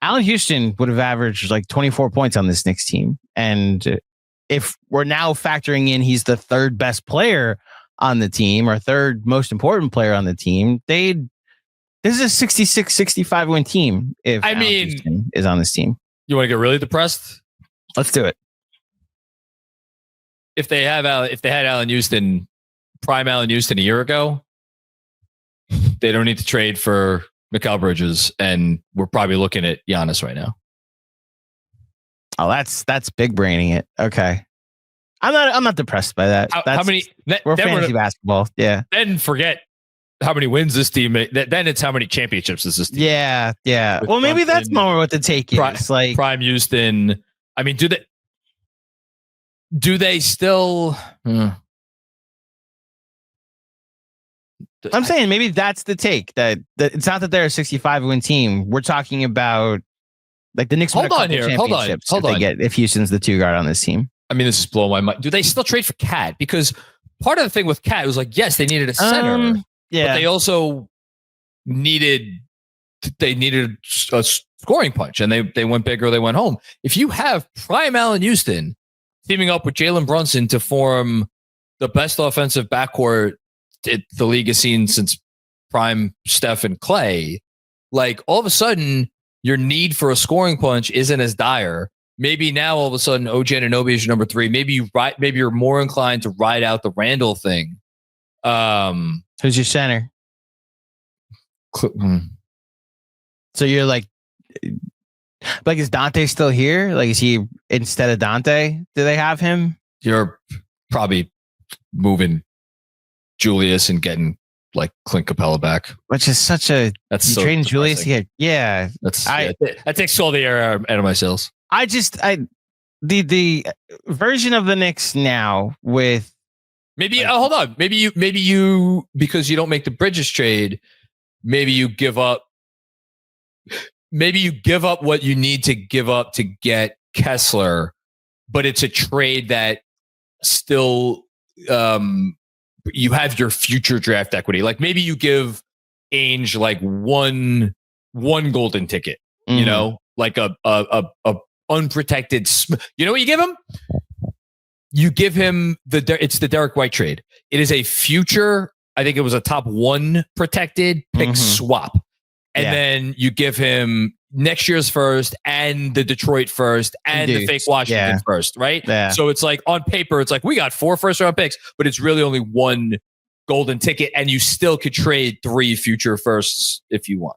Allan Houston would have averaged like 24 points on this Knicks team. And if we're now factoring in he's the third best player on the team or third most important player on the team, this is a 66-65 win team if Allan Houston is on this team. You want to get really depressed? Let's do it. If they had Allan Houston, prime Allan Houston a year ago, they don't need to trade for Mikal Bridges, and we're probably looking at Giannis right now. Oh, that's big braining it. Okay, I'm not depressed by that. How many? We're fantasy basketball. Yeah. Then forget how many wins this team. Then it's how many championships is this team? Yeah. Well, maybe that's more what the take is. Like prime Houston. I mean, do they still? I'm saying maybe that's the take, that it's not that they're a 65 win team. We're talking about like the Knicks. Hold on here. Hold on. If Houston's the two guard on this team. I mean, this is blowing my mind. Do they still trade for Cat? Because part of the thing with Cat was like, yes, they needed a center. Yeah. But they also needed a scoring punch, and they went big or they went home. If you have prime Allan Houston teaming up with Jalen Brunson to form the best offensive backcourt the league has seen since prime Steph and Clay, like all of a sudden your need for a scoring punch isn't as dire. Maybe now all of a sudden OG Anunoby is your number 3. Maybe you're more inclined to ride out the Randall thing. Who's your center? So you're like, is Dante still here? Like, is he instead of Dante? Do they have him? You're probably moving Julius and getting like Clint Capella back, which is such a trading Julius here. Yeah, that takes all the air out of my sails. The version of the Knicks now with Maybe hold on. Maybe you because you don't make the Bridges trade. Maybe you give up. Maybe you give up what you need to give up to get Kessler, but it's a trade that still you have your future draft equity. Like maybe you give Ainge like one golden ticket. You know, like a unprotected. You know what you give him? You give him it's the Derek White trade. It is a future. I think it was a top 1 protected pick swap. And then you give him next year's first and the Detroit first and the fake Washington first, right? Yeah. So it's like on paper, it's like we got 4 first-round picks, but it's really only 1 golden ticket, and you still could trade 3 future firsts if you want.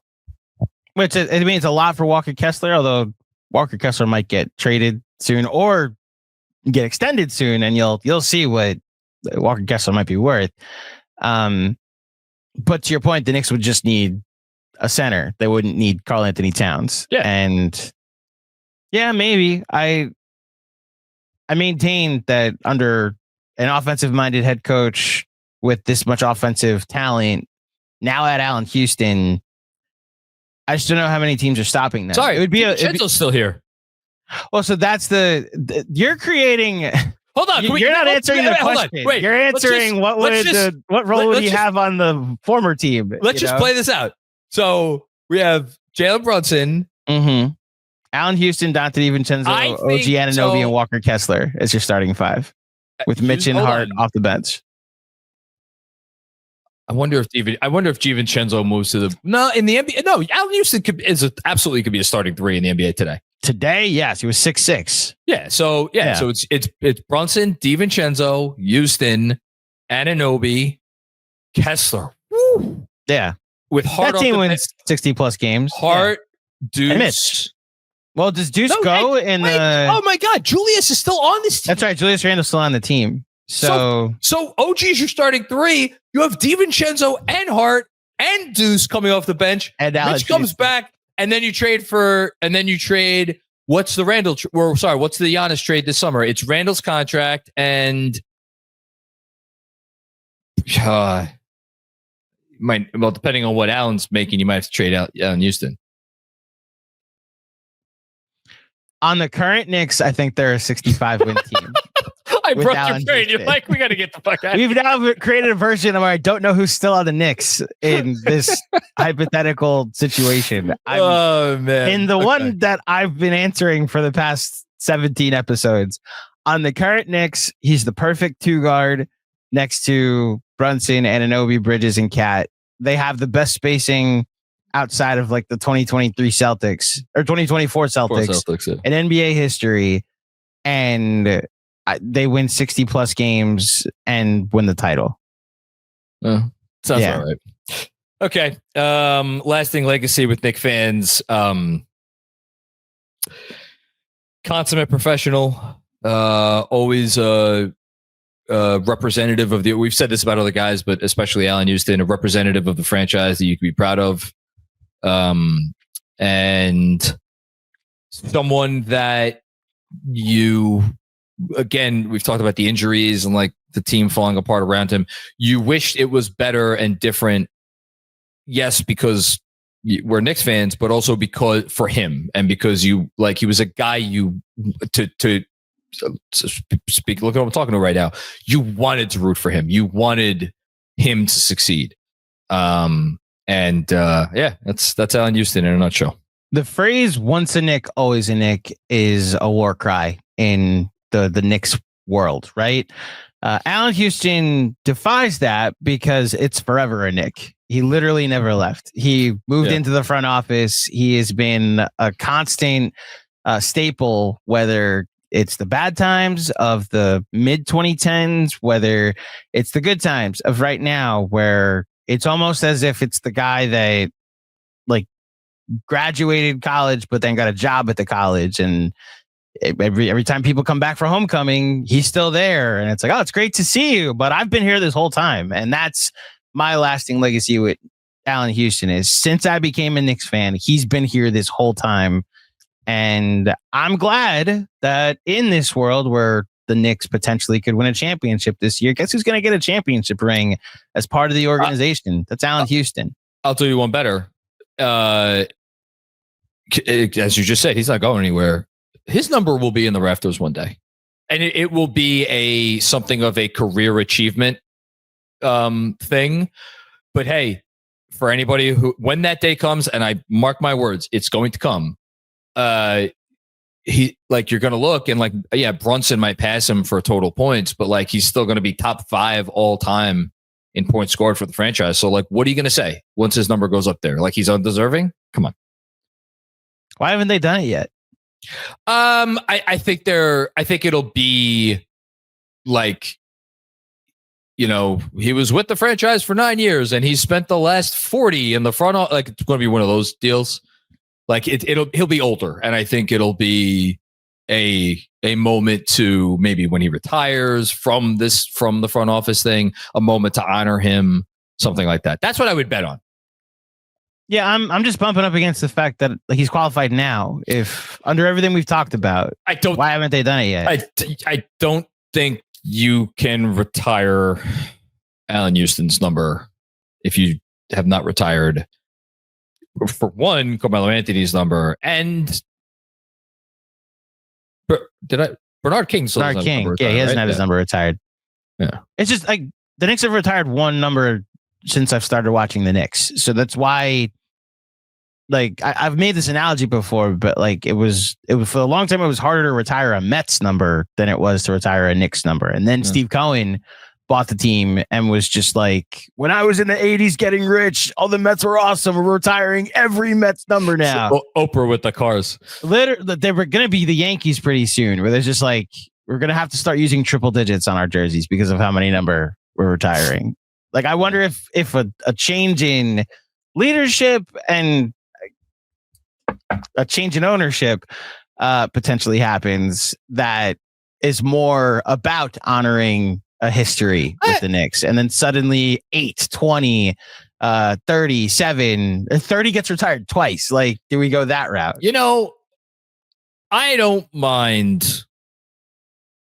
Which it means a lot for Walker Kessler, although Walker Kessler might get traded soon or get extended soon, and you'll see what Walker Kessler might be worth. But to your point, the Knicks would just need a center. They wouldn't need Karl-Anthony Towns. Yeah. And maybe I maintain that under an offensive-minded head coach with this much offensive talent, now at Allan Houston, I just don't know how many teams are stopping that. Sorry, it would be Chenzo's still here. Well, so that's you're creating. Hold on, you're not answering the question. Wait, you're answering what role would he have on the former team? Let's just play this out. So we have Jalen Brunson, Allan Houston, Dante DiVincenzo, OG Anunoby, and Walker Kessler as your starting 5, with Mitch and Hart off the bench. I wonder if DiVincenzo moves to in the NBA. No, Allan Houston absolutely could be a starting 3 in the NBA today. Today, yes, he was 6'6". Yeah, so it's Brunson, DiVincenzo, Houston, Anunoby, Kessler. Woo! Yeah, with Hart, that team wins 60+ games. Hart, Deuce. And Mitch. Well, does Deuce go in the? Oh my God, Julius is still on this team. That's right, Julius Randle's still on the team. So OG is your starting 3. You have DiVincenzo and Hart and Deuce coming off the bench. And Mitch comes back, and then you trade what's the Randle? What's the Giannis trade this summer? It's Randle's contract and depending on what Allen's making, you might have to trade out Allan Houston. On the current Knicks, I think they're a 65-win team. I broke your brain. You're like, we got to get the fuck out. We've now created a version of I don't know who's still on the Knicks in this hypothetical situation. Man. In the one that I've been answering for the past 17 episodes. On the current Knicks, he's the perfect 2-guard next to Brunson, Anunoby, Bridges, and Cat. They have the best spacing outside of like the 2023 Celtics or 2024 Celtics in NBA history. And they win 60+ games and win the title. Sounds all right. Okay. Lasting legacy with Knick fans. Consummate professional. Always representative of we've said this about other guys, but especially Allan Houston, a representative of the franchise that you can be proud of. And someone that again, we've talked about the injuries and like the team falling apart around him. You wished it was better and different. Yes, because we're Knicks fans, but also because for him and because he was a guy to speak. Look at what I'm talking to right now. You wanted to root for him. You wanted him to succeed. That's Allan Houston in a nutshell. The phrase "once a Knick, always a Knick" is a war cry in the Knicks world, right? Allan Houston defies that because it's forever a Knick. He literally never left. He moved into the front office. He has been a constant staple, whether it's the bad times of the mid 2010s, whether it's the good times of right now, where it's almost as if it's the guy that like graduated college, but then got a job at the college. And every time people come back for homecoming, he's still there. And it's like, oh, it's great to see you, but I've been here this whole time. And that's my lasting legacy with Allan Houston is since I became a Knicks fan, he's been here this whole time. And I'm glad that in this world where the Knicks potentially could win a championship this year. Guess who's going to get a championship ring as part of the organization? That's Allan Houston. I'll do you one better. As you just said, he's not going anywhere. His number will be in the rafters one day, and it will be something of a career achievement thing. But hey, for anybody who, when that day comes, and I mark my words, it's going to come. You're going to look and Brunson might pass him for total points, but he's still going to be top 5 all time in points scored for the franchise. So what are you going to say once his number goes up there? He's undeserving? Come on. Why haven't they done it yet? I think it'll be he was with the franchise for 9 years and he spent the last 40 in the front. It's going to be one of those deals. He'll be older, and I think it'll be a moment to maybe when he retires from the front office thing, a moment to honor him, something like that. That's what I would bet on. Yeah, I'm just bumping up against the fact that he's qualified now. If under everything we've talked about, why haven't they done it yet? I don't think you can retire Allan Houston's number if you have not retired, for one, Karl-Anthony's number, and Bernard King still Bernard King. Retired, he hasn't had his number retired. Yeah, it's just the Knicks have retired one number since I've started watching the Knicks, so that's why. I've made this analogy before, but it was for a long time. It was harder to retire a Mets number than it was to retire a Knicks number. And then Steve Cohen bought the team and was just when I was in the 80s getting rich, all the Mets were awesome. We're retiring every Mets number now. So, Oprah with the cars. Literally, they were going to be the Yankees pretty soon, where there's just we're going to have to start using triple digits on our jerseys because of how many number we're retiring. I wonder if a change in leadership and a change in ownership potentially happens that is more about honoring a history with the Knicks, and then suddenly 8, 20, 37, 30 gets retired twice. Do we go that route? I don't mind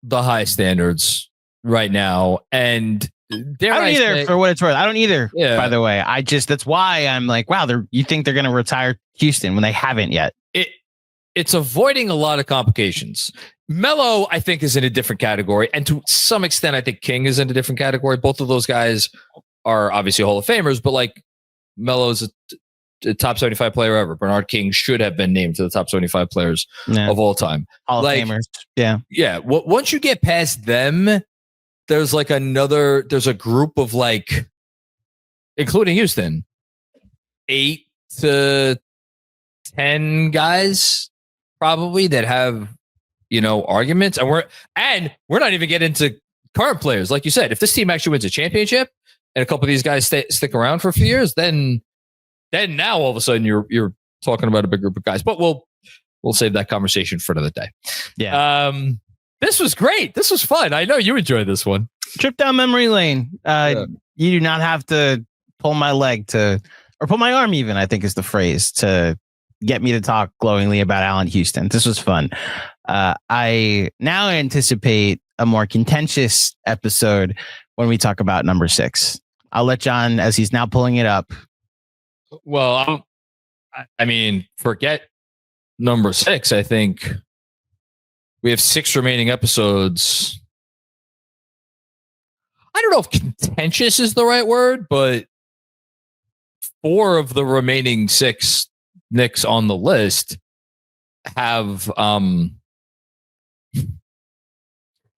the high standards right now, and I don't either, for what it's worth. I don't either, by the way. That's why I'm wow, you think they're going to retire Houston when they haven't yet. It's avoiding a lot of complications. Melo, I think, is in a different category. And to some extent, I think King is in a different category. Both of those guys are obviously Hall of Famers, but Melo's a top 75 player ever. Bernard King should have been named to the top 75 players of all time. Hall of Famers. Yeah. Yeah. Once you get past them, there's there's a group of including Houston, 8 to 10 guys probably that have, arguments, and we're not even getting into current players. Like you said, if this team actually wins a championship and a couple of these guys stick around for a few years, then now all of a sudden you're talking about a big group of guys. But we'll save that conversation for another day. Yeah. This was great. This was fun. I know you enjoyed this one. Trip down memory lane. You do not have to pull my leg or pull my arm even, I think is the phrase, to get me to talk glowingly about Allan Houston. This was fun. I now anticipate a more contentious episode when we talk about number 6. I'll let John, as he's now pulling it up. Well, forget number 6. I think we have 6 remaining episodes. I don't know if contentious is the right word, but 4 of the remaining 6 Knicks on the list have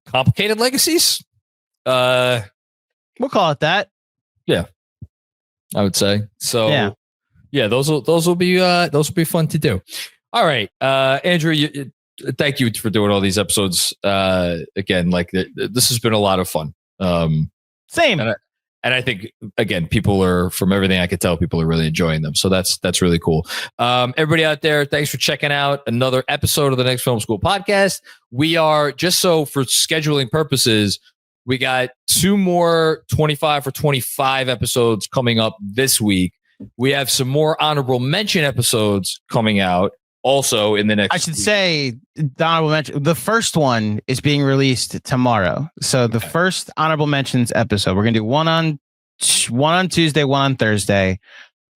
complicated legacies. We'll call it that. Yeah, I would say so. Yeah, those will be fun to do. All right, Andrew, thank you for doing all these episodes again. This has been a lot of fun. Same. And I think, again, people are, from everything I could tell, people are really enjoying them. So that's really cool. Everybody out there, thanks for checking out another episode of the Knicks Film School Podcast. We are, just so for scheduling purposes, we got 2 more 25 for 25 episodes coming up this week. We have some more honorable mention episodes coming out also in the next. I should say, the honorable mention. The first one is being released tomorrow. So the first honorable mentions episode, we're gonna do one on Tuesday, one on Thursday.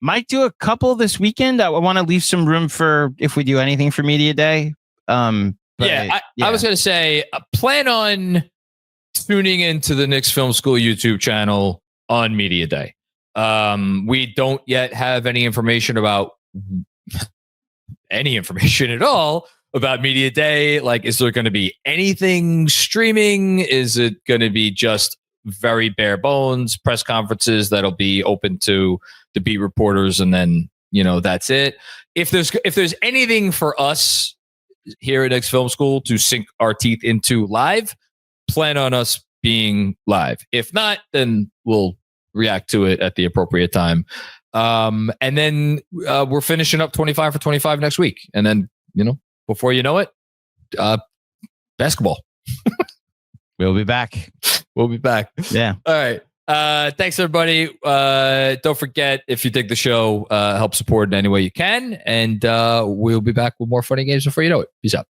Might do a couple this weekend. I want to leave some room for if we do anything for Media Day. I was going to say, plan on tuning into the Knicks Film School YouTube channel on Media Day. We don't yet have any information about any information at all about Media Day. Like, is there going to be anything streaming? Is it going to be just very bare bones press conferences that'll be open to the beat reporters, and then that's it? If there's anything for us here at Knicks Film School to sink our teeth into live, plan on us being live. If not, then we'll react to it at the appropriate time. And then we're finishing up 25 for 25 next week, and then before you know it, basketball. We'll be back. Yeah. All right. Thanks, everybody. Don't forget, if you dig the show, help support in any way you can. And we'll be back with more funny games before you know it. Peace out.